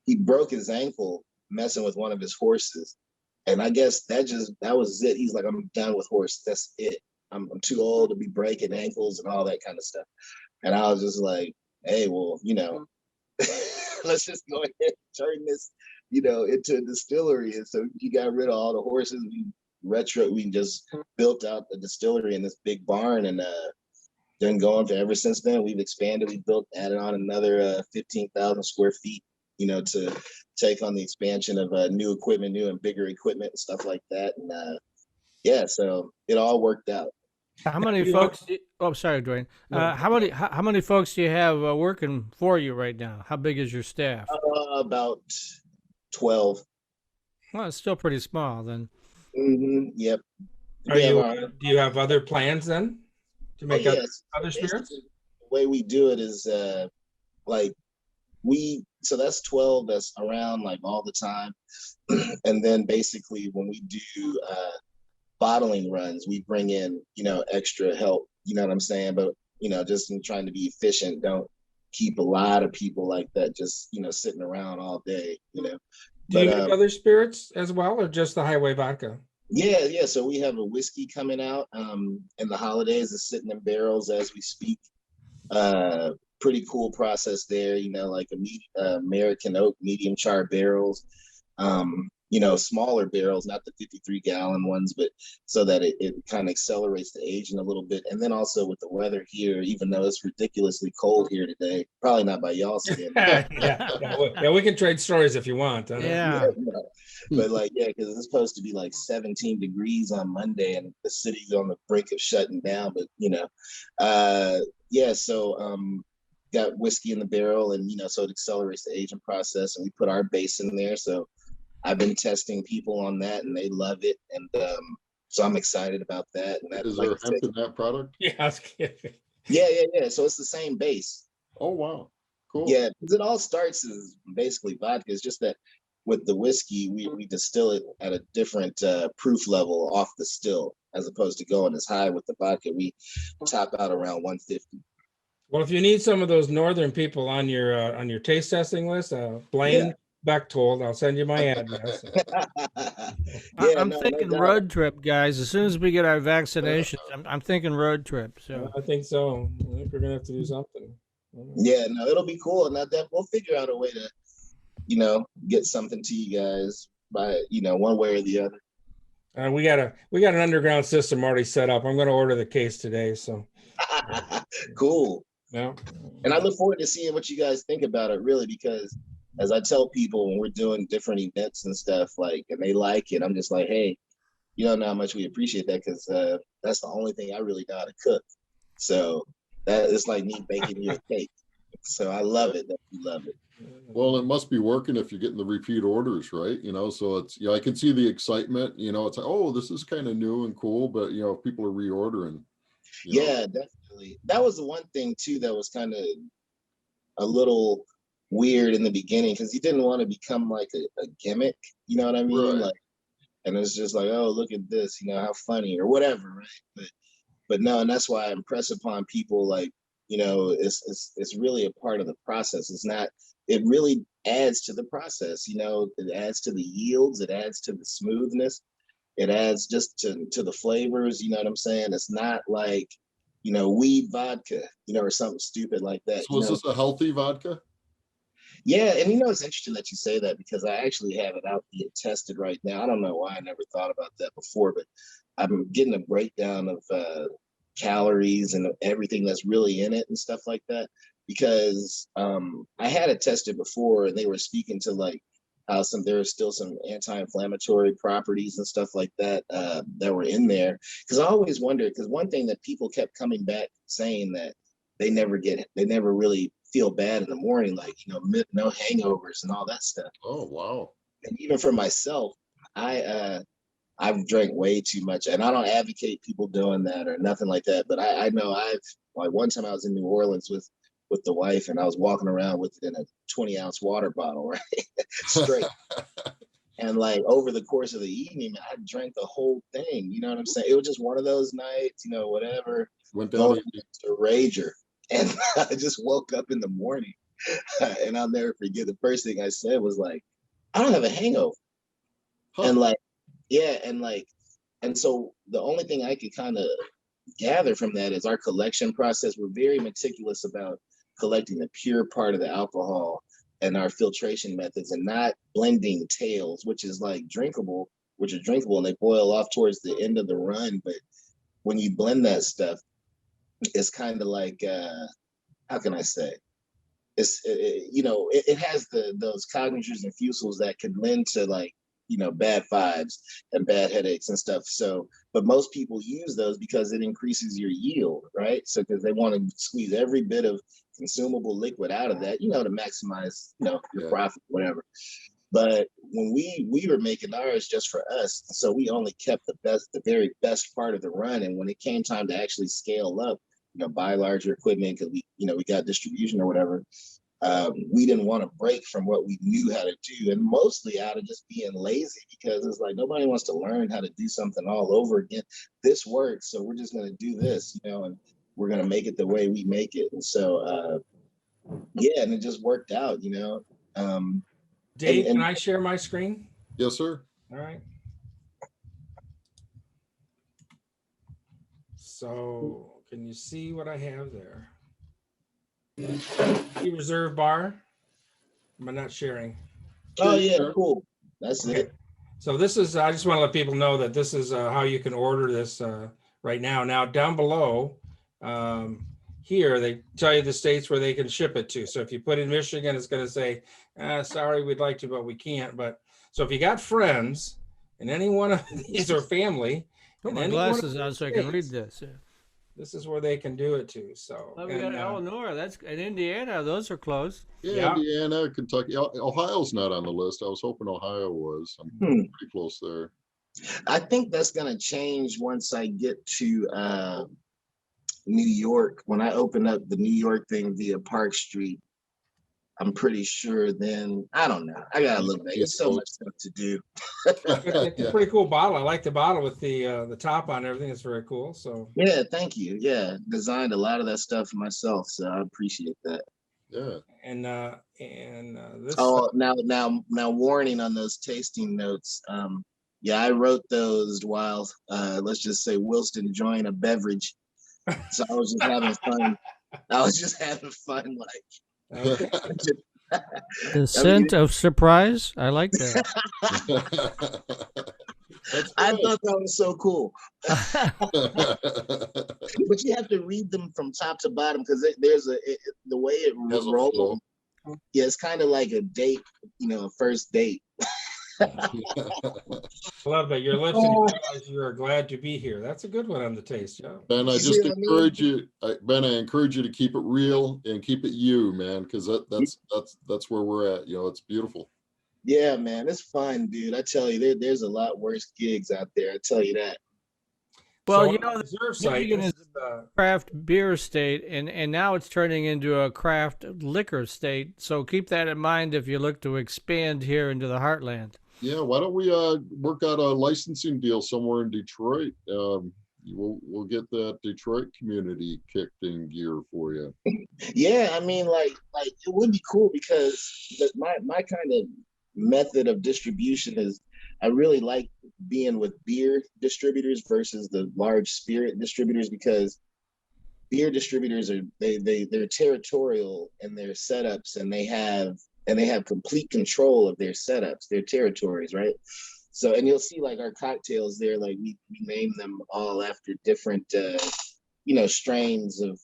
he broke his ankle messing with one of his horses. And I guess that was it. He's like, I'm done with horses. That's it. I'm too old to be breaking ankles and all that kind of stuff. And I was just like, hey, well, let's just go ahead and turn this, into a distillery. And so he got rid of all the horses. We just built out a distillery in this big barn, and been going for ever since then. We've expanded. We added on another 15,000 square feet, to take on the expansion of new equipment, new and bigger equipment and stuff like that. And so it all worked out. How many folks? Sorry, Dwayne. How many folks do you have working for you right now? How big is your staff? About 12. Well, it's still pretty small then. Mm-hmm. Yep. Do you have other plans then to make other spirits? The way we do it is so that's 12 that's around like all the time, and then basically when we do bottling runs, we bring in, extra help, you know what I'm saying? But, just in trying to be efficient, don't keep a lot of people like that, just, sitting around all day, Do you make other spirits as well, or just the Highway Vodka? Yeah. So we have a whiskey coming out in the holidays. It's sitting in barrels as we speak. Pretty cool process there, like American oak medium char barrels. Smaller barrels, not the 53-gallon ones, but so that it kind of accelerates the aging a little bit. And then also with the weather here, even though it's ridiculously cold here today, probably not by y'all's standards. Yeah, we can trade stories if you want. Yeah. But because it's supposed to be like 17 degrees on Monday, and the city's on the brink of shutting down. But so got whiskey in the barrel, and so it accelerates the aging process, and we put our base in there. So I've been testing people on that, and they love it, and so I'm excited about that. And that is there hemp in that product? Yeah. Yeah. So it's the same base. Oh wow, cool. Yeah, because it all starts as basically vodka. It's just that with the whiskey, we distill it at a different proof level off the still, as opposed to going as high with the vodka. We top out around 150. Well, if you need some of those northern people on your taste testing list, Blaine Bechtold. I'll send you my address. I'm no thinking doubt. road trip, guys. As soon as we get our vaccinations, I'm thinking road trip. So I think so. I think we're gonna have to do something. Yeah, no, it'll be cool. Now that we'll figure out a way to, get something to you guys by, one way or the other. We got an underground system already set up. I'm going to order the case today. So Cool. yeah. And I look forward to seeing what you guys think about it, really, because as I tell people when we're doing different events and stuff, and they like it, I'm just like, hey, you don't know how much we appreciate that, because that's the only thing I really know how to cook. So that it's like me baking you a cake. So I love it that you love it. Well, it must be working if you're getting the repeat orders, right? So it's, I can see the excitement, it's like, oh, this is kind of new and cool, but people are reordering. Yeah, definitely. That was the one thing too that was kind of a little weird in the beginning, because he didn't want to become like a gimmick, you know what I mean? Right. And it's just like, oh, look at this, how funny or whatever, right? But no, and that's why I impress upon people, it's really a part of the process. It's not, it really adds to the process, it adds to the yields, it adds to the smoothness, it adds just to the flavors, you know what I'm saying? It's not like, weed vodka, or something stupid like that. So is this a healthy vodka? Yeah, and it's interesting that you say that, because I actually have it out being tested right now. I don't know why I never thought about that before, but I'm getting a breakdown of calories and everything that's really in it and stuff like that, because I had it tested before, and they were speaking to how there was still some anti-inflammatory properties and stuff like that that were in there. Because I always wondered, because one thing that people kept coming back saying that they never really feel bad in the morning, no hangovers and all that stuff. Oh, wow. And even for myself, I've drank way too much, and I don't advocate people doing that or nothing like that. But I know one time I was in New Orleans with the wife, and I was walking around with it in a 20-ounce water bottle, right? Straight. And over the course of the evening, I drank the whole thing. You know what I'm saying? It was just one of those nights, whatever. Went down a rager. And I just woke up in the morning, and I'll never forget, the first thing I said was I don't have a hangover. Huh. And yeah, and so the only thing I could kind of gather from that is our collection process. We're very meticulous about collecting the pure part of the alcohol and our filtration methods, and not blending tails, which is drinkable, and they boil off towards the end of the run. But when you blend that stuff, it's kind of how can I say? It has those cognitures and fusels that can lend to bad vibes and bad headaches and stuff. So, but most people use those because it increases your yield, right? So, because they want to squeeze every bit of consumable liquid out of that, to maximize, your profit, whatever. But when we were making ours just for us, so we only kept the very best part of the run. And when it came time to actually scale up, buy larger equipment, because we got distribution or whatever, we didn't want to break from what we knew how to do, and mostly out of just being lazy, because it's nobody wants to learn how to do something all over again. This works, so we're just going to do this, and we're going to make it the way we make it. And so, yeah, and it just worked out, Dave, can I share my screen? Yes, sir. All right. So can you see what I have there? The reserve bar. Am I not sharing? Oh yeah, cool. That's it. So this is, I just want to let people know that this is how you can order this right now. Now down below here, they tell you the states where they can ship it to. So if you put in Michigan, it's going to say, sorry, we'd like to, but we can't. But so if you got friends and any one of these or family, put my glasses on so I can read this. This is where they can do it to. So we got Illinois. That's in Indiana. Those are close. Yeah, Indiana, Kentucky. Ohio's not on the list. I was hoping Ohio was. I'm pretty close there. I think that's going to change once I get to New York. When I open up the New York thing via Park Street, I'm pretty sure then, I don't know. I got to look back. There's so much stuff to do. It's a pretty cool bottle. I like the bottle with the top on everything. It's very cool. So yeah, thank you. Yeah, designed a lot of that stuff for myself, so I appreciate that. Yeah. And this. Oh, now, warning on those tasting notes. Yeah, I wrote those while, let's just say, whilst enjoying a beverage. So I was just having fun. I was just having fun, like. Okay. The scent of surprise. I like that. I thought that was so cool. But you have to read them from top to bottom because there's the way it rolls. Yeah, it's kind of like a date, a first date. Love that. Your lips and your eyes, you are glad to be here. That's a good one on the taste. Yeah. Ben, I just encourage you, Ben, I encourage you to keep it real and keep it you, man, because that's where we're at. It's beautiful. Yeah, man, it's fun, dude. I tell you, there's a lot worse gigs out there. I tell you that. Well, So the reserve site Michigan is a craft beer state, and now it's turning into a craft liquor state. So keep that in mind if you look to expand here into the heartland. Yeah, why don't we work out a licensing deal somewhere in Detroit? We'll get that Detroit community kicked in gear for you. Yeah, I mean, like it would be cool because my kind of method of distribution is I really like being with beer distributors versus the large spirit distributors, because beer distributors they're territorial in their setups, and they have complete control of their setups, their territories, right? So, and you'll see like our cocktails there, like we name them all after different strains of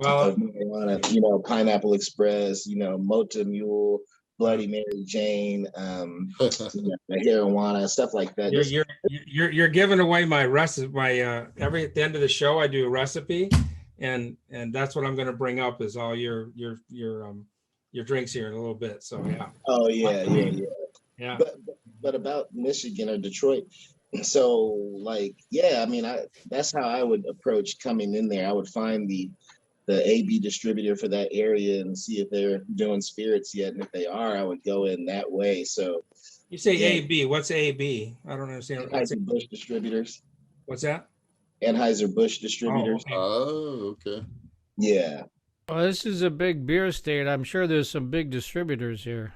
marijuana, Pineapple Express, Mota Mule, Bloody Mary Jane, marijuana, stuff like that. You're giving away my recipe. At the end of the show, I do a recipe, and that's what I'm going to bring up is all your drinks here in a little bit. So yeah. Oh yeah. But about Michigan or Detroit, so like I mean, that's how I would approach coming in there. I would find the AB distributor for that area and see if they're doing spirits yet, and if they are, I would go in that way. So you say AB? What's AB? I don't understand. Anheuser-Busch distributors. What's that? Anheuser-Busch distributors. Oh, okay. Yeah. Well, this is a big beer state. I'm sure there's some big distributors here.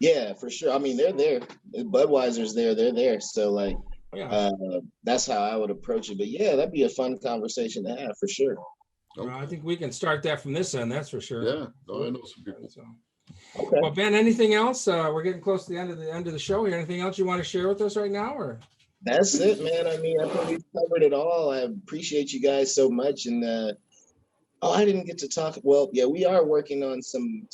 Yeah, for sure. I mean, they're there. Budweiser's there. They're there. So like, that's how I would approach it. But yeah, that'd be a fun conversation to have for sure. Okay. I think we can start that from this end. That's for sure. Yeah, I know some people. Okay. Well, Ben, anything else? We're getting close to the end of the show here. Anything else you want to share with us right now, or? That's it, man. I mean, I think we've covered it all. I appreciate you guys so much. And I didn't get to talk. Well, yeah, we are working on some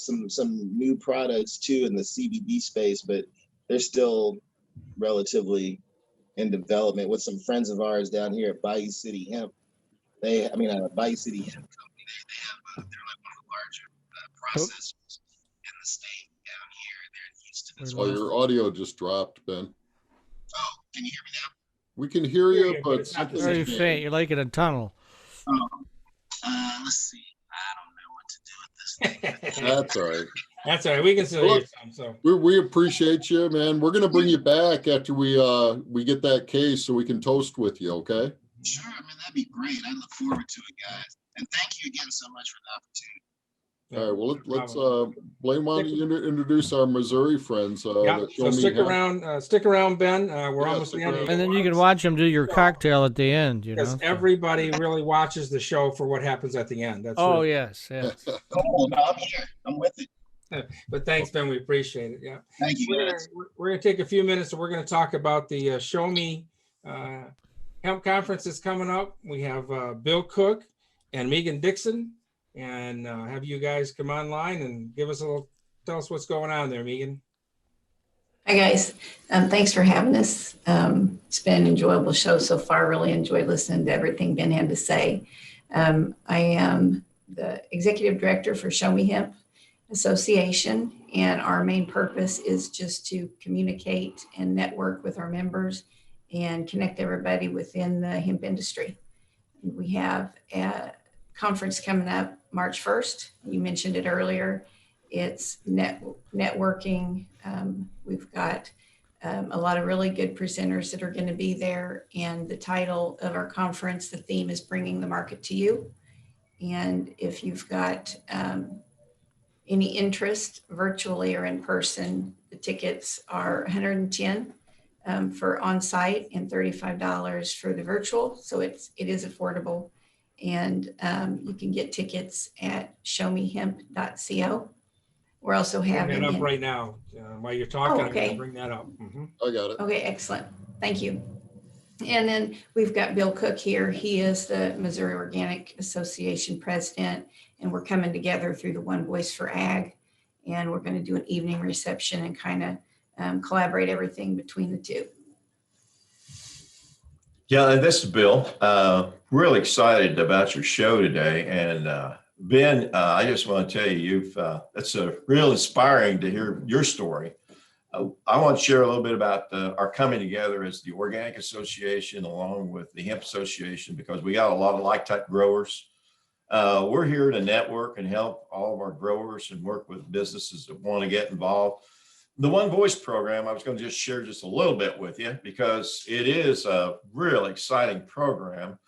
new products too in the CBD space, but they're still relatively in development with some friends of ours down here at Bayou City Hemp. Bayou City Hemp Company. They're like one of the larger processors in the state down here. They're in Houston as well. Oh, your audio just dropped, Ben. Oh, can you hear me now? We can hear you, but it's not very faint. You're like in a tunnel. Oh, let's see. I don't know what to do with this thing. That's all right. That's all right. We can still hear some. So we appreciate you, man. We're gonna bring you back after we get that case so we can toast with you. Okay. Sure, man, that'd be great. I look forward to it, guys. And thank you again so much for the opportunity. All right, well, let's Blaine, why don't you introduce our Missouri friends? So stick around, Ben. We're almost the end. And then you can watch them do your cocktail at the end, because everybody really watches the show for what happens at the end. That's yes. Oh, no, I'm here. I'm with it. But thanks, Ben. We appreciate it. Yeah. Thank you, guys. We're going to take a few minutes and we're going to talk about the Show Me Hemp Conference is coming up. We have Bill Cook and Megan Dixon, and have you guys come online and tell us what's going on there, Megan. Hi guys, thanks for having us. It's been an enjoyable show so far. Really enjoyed listening to everything Ben had to say. I am the executive director for Show Me Hemp Association, and our main purpose is just to communicate and network with our members and connect everybody within the hemp industry. We have a conference coming up March 1st. You mentioned it earlier. It's networking. We've got a lot of really good presenters that are going to be there. And the title of our conference, the theme is Bringing the Market to You. And if you've got Any interest virtually or in person, the tickets are $110 for on-site and $35 for the virtual. So it is affordable. And you can get tickets at showmehemp.co. We're also Bring having that up right now. While you're talking, I'm going to bring that up. I got it. Okay, excellent. Thank you. And then we've got Bill Cook here. He is the Missouri Organic Association president, and we're coming together through the One Voice for Ag. And we're going to do an evening reception and kind of collaborate everything between the two. Yeah, and this is Bill. Really excited about your show today. And Ben, I just want to tell you, it's real inspiring to hear your story. I want to share a little bit about our coming together as the Organic Association along with the Hemp Association, because we got a lot of like-type growers. We're here to network and help all of our growers and work with businesses that want to get involved. The One Voice program, I was going to just share just a little bit with you because it is a real exciting program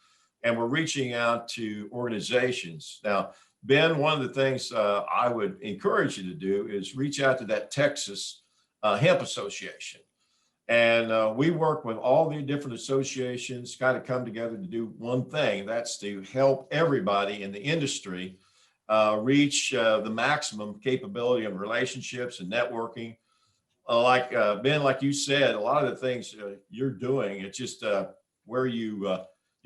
and we're reaching out to organizations. Now, Ben, one of the things I would encourage you to do is reach out to that Texas Hemp Association. And we work with all the different associations, kind of come together to do one thing. That's to help everybody in the industry reach the maximum capability of relationships and networking. Ben, like you said, a lot of the things you're doing, it's just where you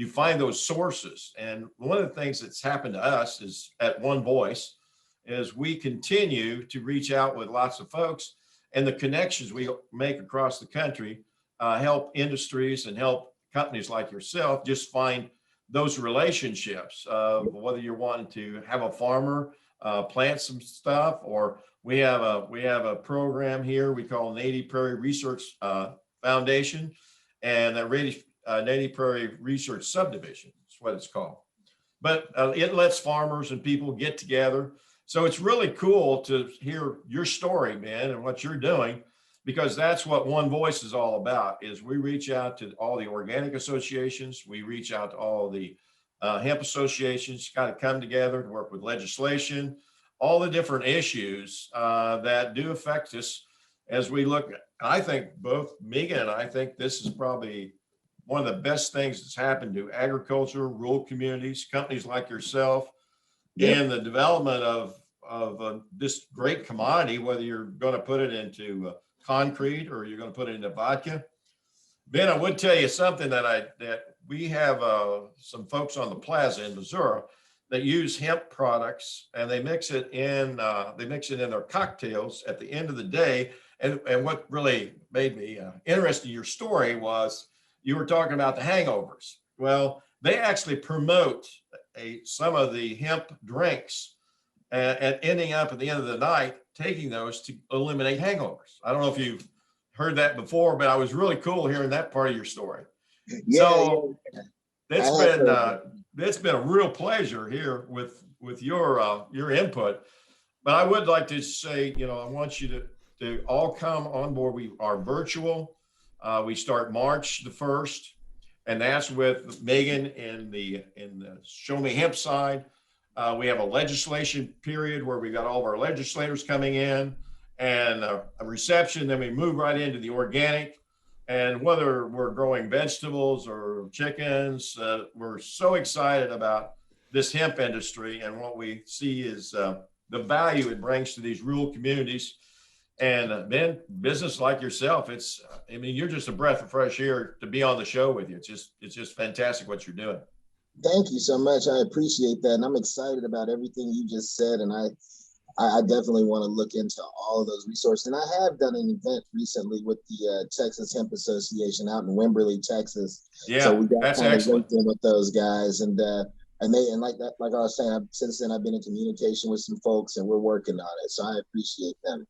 find those sources. And one of the things that's happened to us is at One Voice is we continue to reach out with lots of folks, and the connections we make across the country help industries and help companies like yourself just find those relationships, whether you're wanting to have a farmer plant some stuff, or we have a program here we call Native Prairie Research Foundation, and Native Prairie Research Subdivision is what it's called. But it lets farmers and people get together. So it's really cool to hear your story, man, and what you're doing, because that's what One Voice is all about. Is we reach out to all the organic associations, we reach out to all the hemp associations, kind of come together to work with legislation, all the different issues that do affect us as we look. I think both Megan and I think this is probably one of the best things that's happened to agriculture, rural communities, companies like yourself, and the development of this great commodity, whether you're going to put it into concrete or you're going to put it into vodka. Ben, I would tell you something that we have some folks on the plaza in Missouri that use hemp products, and they mix it in their cocktails at the end of the day. And what really made me interested in your story was you were talking about the hangovers. Well, they actually promote some of the hemp drinks and ending up at the end of the night taking those to eliminate hangovers. I don't know if you've heard that before, but I was really cool hearing that part of your story. It's been a real pleasure here with your input. But I would like to say, I want you to all come on board. We are virtual. We start March the 1st, and that's with Megan in the Show Me Hemp side. We have a legislation period where we got all of our legislators coming in, and a reception. Then we move right into the organic. And whether we're growing vegetables or chickens, we're so excited about this hemp industry and what we see is the value it brings to these rural communities. And Ben, business like yourself, you're just a breath of fresh air to be on the show with you. It's just fantastic what you're doing. Thank you so much. I appreciate that. And I'm excited about everything you just said. And I definitely want to look into all of those resources. And I have done an event recently with the Texas Hemp Association out in Wimberley, Texas. Yeah, so we got that's kind of excellent. linked in with those guys, and like I was saying, since then I've been in communication with some folks, and we're working on it. So I appreciate them.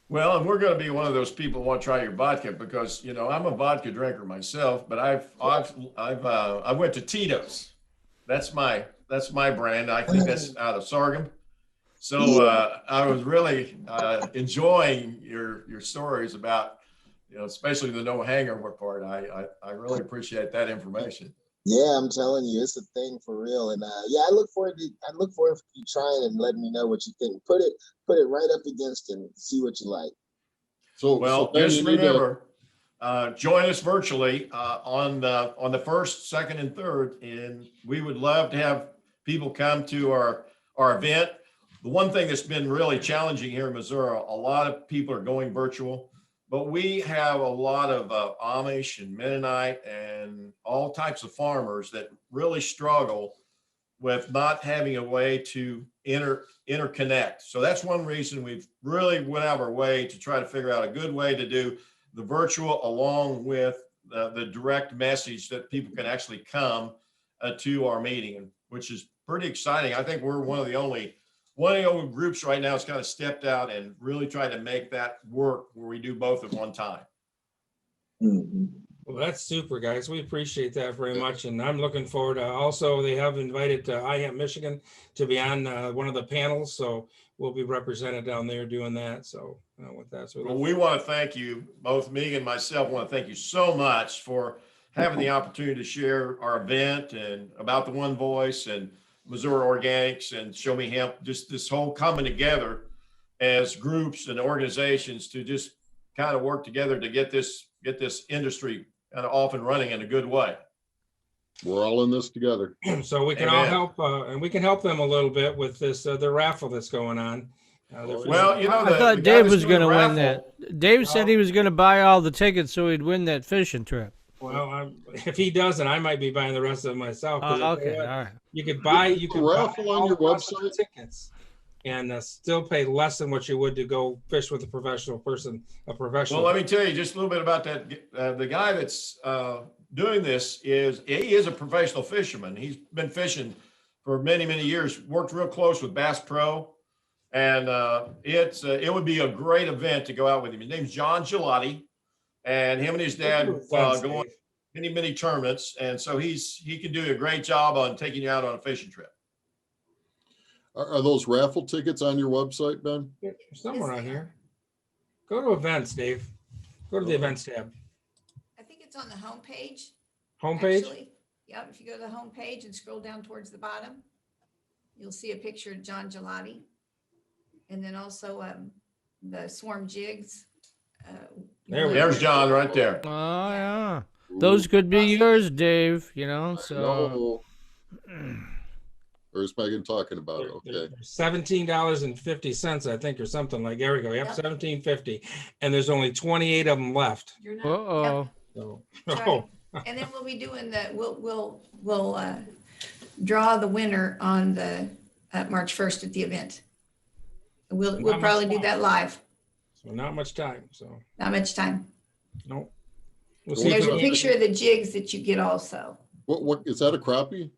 Well, and we're going to be one of those people who want to try your vodka because I'm a vodka drinker myself, but I went to Tito's. That's my brand. I think that's out of sorghum. So I was really enjoying your stories about, especially the no hangover part. I really appreciate that information. Yeah, I'm telling you, it's a thing for real. And yeah, I look forward to you trying and letting me know what you think. Put it right up against it and see what you like. So Well, Ben, just you need to, remember, join us virtually on the first, second, and third, and we would love to have people come to our event. The one thing that's been really challenging here in Missouri, a lot of people are going virtual, but we have a lot of Amish and Mennonite and all types of farmers that really struggle with not having a way to interconnect. So that's one reason we've really went out of our way to try to figure out a good way to do the virtual along with the direct message that people can actually come to our meeting, which is pretty exciting. I think we're one of the only groups right now that's kind of stepped out and really tried to make that work where we do both at one time. Mhm. Well, that's super, guys. We appreciate that very much. And I'm looking forward to also, they have invited iHemp Michigan to be on one of the panels. So we'll be represented down there doing that. So with that, so Well, we want to thank you, both me and myself want to thank you so much for having the opportunity to share our event and about the One Voice and Missouri Organics and Show Me Hemp, just this whole coming together as groups and organizations to just kind of work together to get this industry kind of off and running in a good way. we're all in this together. so we can all Amen. help and we can help them a little bit with this, the raffle that's going on. Well, you know, I thought the guy Dave that's was doing going to the win raffle- that. Dave said he was going to buy all the tickets so he'd win that fishing trip. Well, if he doesn't, I might be buying the rest of them myself. 'Cause I'll tell you Okay, what, all right. You could buy Raffle on all your the rest of the website? tickets and still pay less than what you would to go fish with a professional person, a professional. Well, let me tell you just a little bit about that. The guy that's doing this he is a professional fisherman. He's been fishing for many, many years, worked real close with Bass Pro. And it would be a great event to go out with him. His name's John Gelati, and him and his dad go on many tournaments. And so he can do a great job on taking you out on a fishing trip. Are those raffle tickets on your website, Ben? Somewhere on here. Go to events, Dave. Go to the events tab. I think it's on the homepage. Homepage? Actually, yep. If you go to the homepage and scroll down towards the bottom, you'll see a picture of John Gelati. And then also the Swarm Jigs. There's John right there. Oh, yeah. Those could be yours, Dave, so. Or is Megan talking about it? Okay. $17.50, I think, or something like. There we go. Yep, $17.50, and there's only 28 of them left. You're not. Uh-oh. So, That's right. And then we'll be doing we'll draw the winner on the March 1st at the event. We'll probably do that live. So not much time. So Not much time. nope. And there's a picture of the jigs that you get also. What is that, a crappie?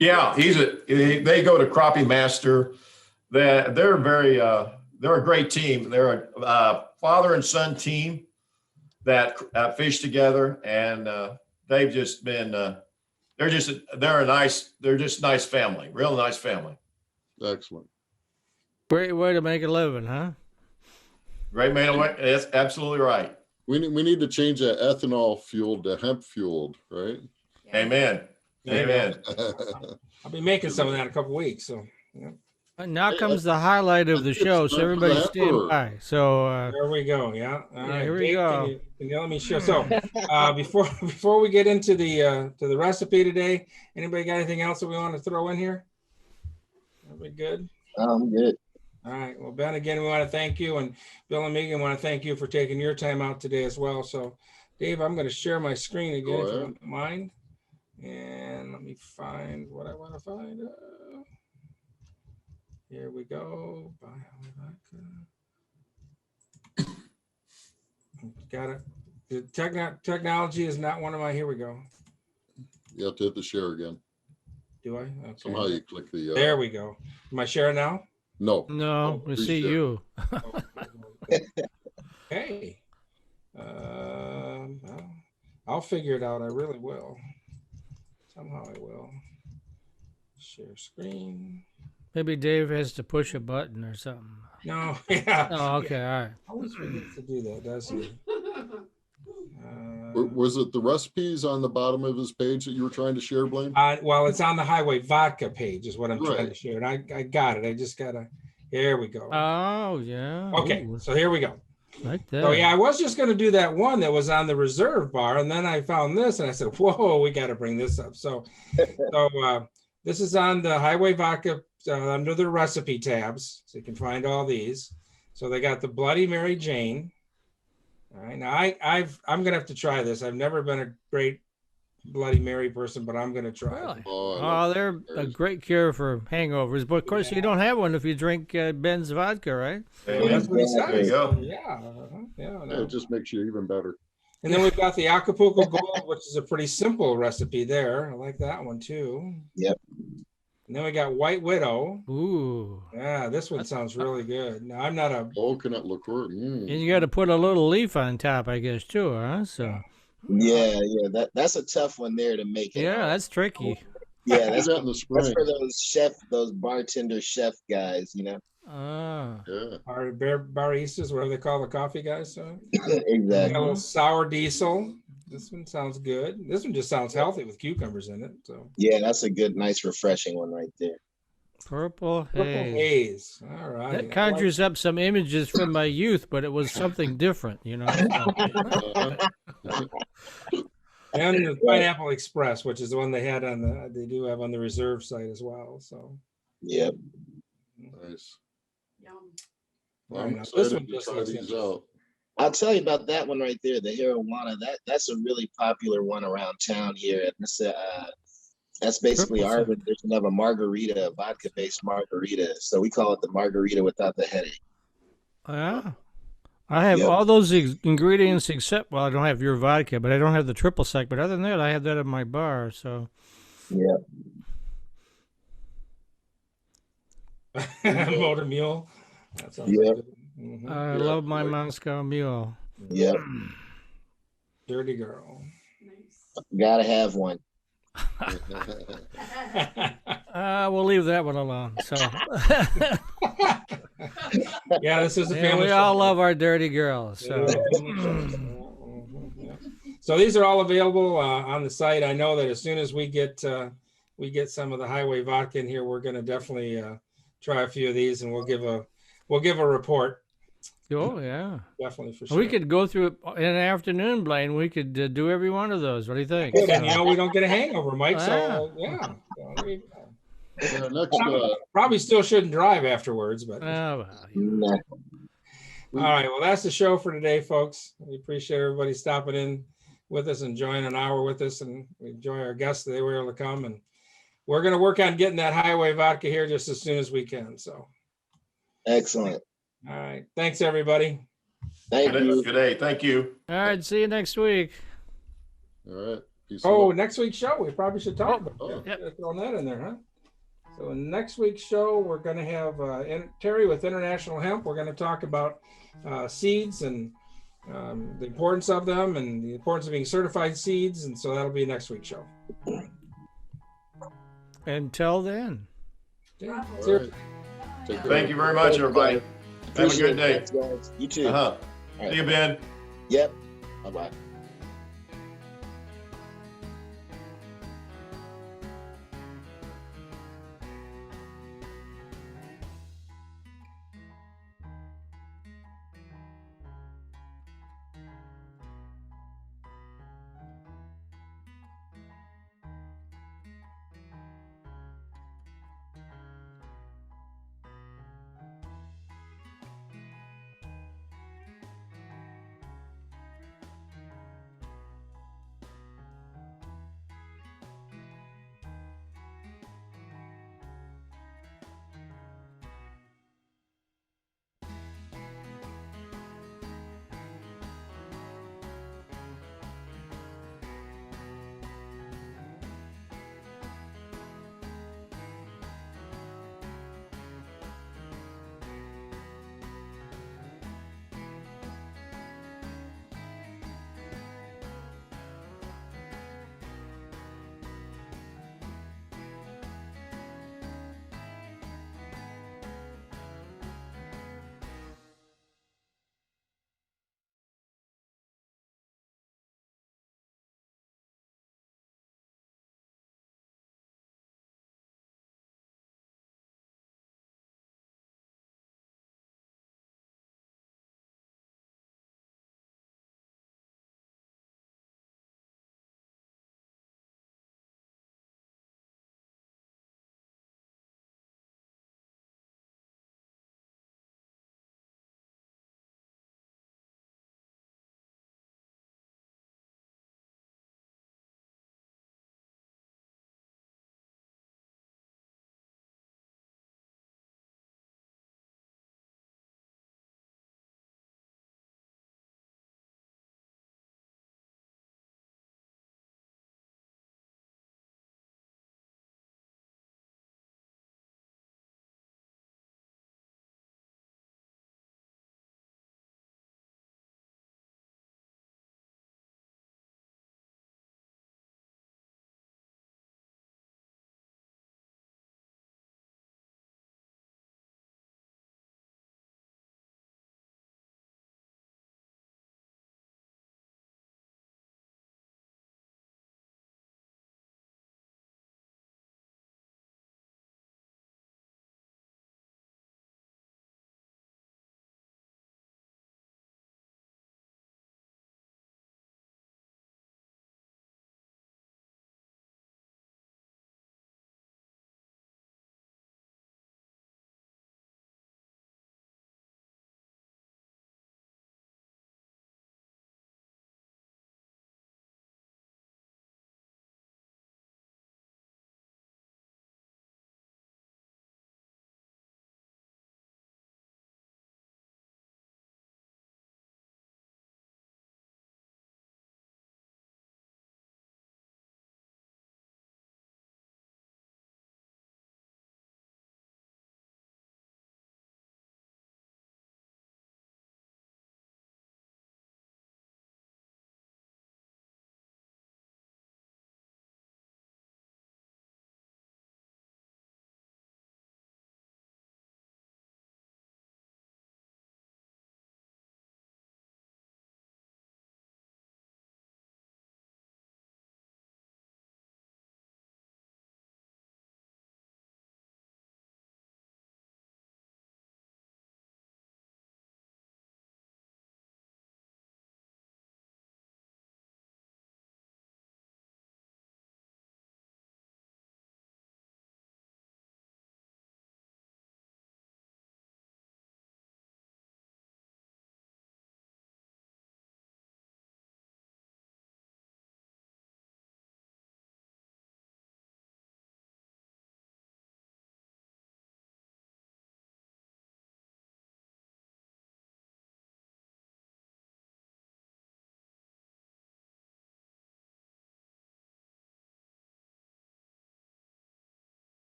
Yeah, they go to Crappie Master. They're a great team. They're a father and son team that fish together, and they've just been they're just nice family, real nice family. Excellent. Great way to make a living, huh? Great man. That's absolutely right. We need to change that ethanol fueled to hemp fueled, right? Yeah. Amen. Amen. I'll be making some of that in a couple weeks. So yeah. And now comes the highlight of the show, so everybody stand by. So There we go. Yeah. All right. here we Dave, go. Can you let me share? So before we get into the recipe today, anybody got anything else that we want to throw in here? Are we good? I'm good. All right. Well, Ben, again, we want to thank you, and Bill and Megan want to thank you for taking your time out today as well. So, Dave, I'm going to share my screen again, if you don't mind. And let me find what I want to find. Here we go. Got it. The technology is not one of my. Here we go. You have to hit the share again. Do I? Okay. Somehow you click the. There we go. Am I sharing now? No. no, we see you. Hey. I'll figure it out. I really will. Somehow I will. Share screen. Maybe Dave has to push a button or something. No, yeah. Oh, okay, all right. Always forgets to do that, doesn't he? Was it the recipes on the bottom of his page that you were trying to share, Blaine? Well, it's on the Highway Vodka page is what I'm trying to Right. share. And I got it. I just gotta, here we go. Oh, yeah. Okay, Ooh, so here we go. right there. So yeah, I was just gonna do that one that was on the reserve bar, and then I found this and I said, whoa, we gotta bring this up. So this is on the Highway Vodka under the recipe tabs. So you can find all these. So they got the Bloody Mary Jane. All right, now I'm gonna have to try this. I've never been a great Bloody Mary person, but I'm gonna try. Really? Oh, I Oh, love they're a great cure for hangovers. But of course, you don't have one if you drink Ben's vodka, right? Well, that's what he There you says. go. Yeah, Yeah, no. it just makes you even better. And then we've got the Acapulco Gold, which is a pretty simple recipe there. I like that one too. Yep. And then we got White Widow. Ooh. Yeah, this one sounds really good. Now I'm not a Coconut liqueur. And you got to put a little leaf on top, I guess, too, huh? So. Yeah, that's a tough one there to make it. Yeah, that's tricky. Yeah, That's that's that in the spring. for those bartender chef guys, you know. Ah. Yeah. baristas, whatever they call the coffee guys. So got a Exactly. little sour diesel. This one sounds good. This one just sounds healthy with cucumbers in it. So Yeah, that's a good, nice, refreshing one right there. Purple purple haze. haze. All right. That conjures up some images from my youth, but it was something different, you know. And the Pineapple Express, which is the one they had on they do have on the reserve site as well. So Yep. Nice. All I'm right, now excited this one to just try looks these interesting. out. I'll tell you about that one right there, the Marijuana. That's a really popular one around town here. And that's basically Purple our side. rendition of a margarita, a vodka-based margarita. So we call it the margarita without the headache. Yeah. I have Yep. all those ingredients except, well, I don't have your vodka, but I don't have the triple sec. But other than that, I have that in my bar. So Yeah. Motor Mule. That sounds Yeah. good. Mhm. I Yeah, love my like- Moscow Mule. Yep. Dirty girl. Gotta have one. We'll leave that one alone. So, Yeah, this is a yeah, family we show. all love our dirty girls. It So, is a family show. Mhm, yeah. So these are all available on the site. I know that as soon as we get some of the Highway Vodka in here, we're going to definitely try a few of these, and we'll give a report. oh yeah, Definitely for sure. we could go through it in an afternoon, Blaine. We could do every one of those. What do you think? Good, and we don't get a hangover, Mike. Ah. So yeah. So there you go. Yeah, next, Probably still shouldn't drive afterwards, but Well, Nah. all right. Well, that's the show for today, folks. We appreciate everybody stopping in with us, enjoying an hour with us, and we enjoy our guests. They were able to come, and we're going to work on getting that Highway Vodka here just as soon as we can. So, Excellent. all right. Thanks, everybody. Thank you. Good day. Thank you. all right. See you next week. all right. Peace Oh, out. next week's show, we probably should talk about Oh. that. Throwing that in there, huh? So in next week's show, we're going to have Terry with International Hemp. We're going to talk about seeds and the importance of them and the importance of being certified seeds. And so that'll be next week's show. Until then. Yeah. All See you. right. Take care. Thank you very much, everybody. Have a Appreciate good day. it, guys. You too. Uh-huh. All right. See you, Ben. Yep. Bye-bye.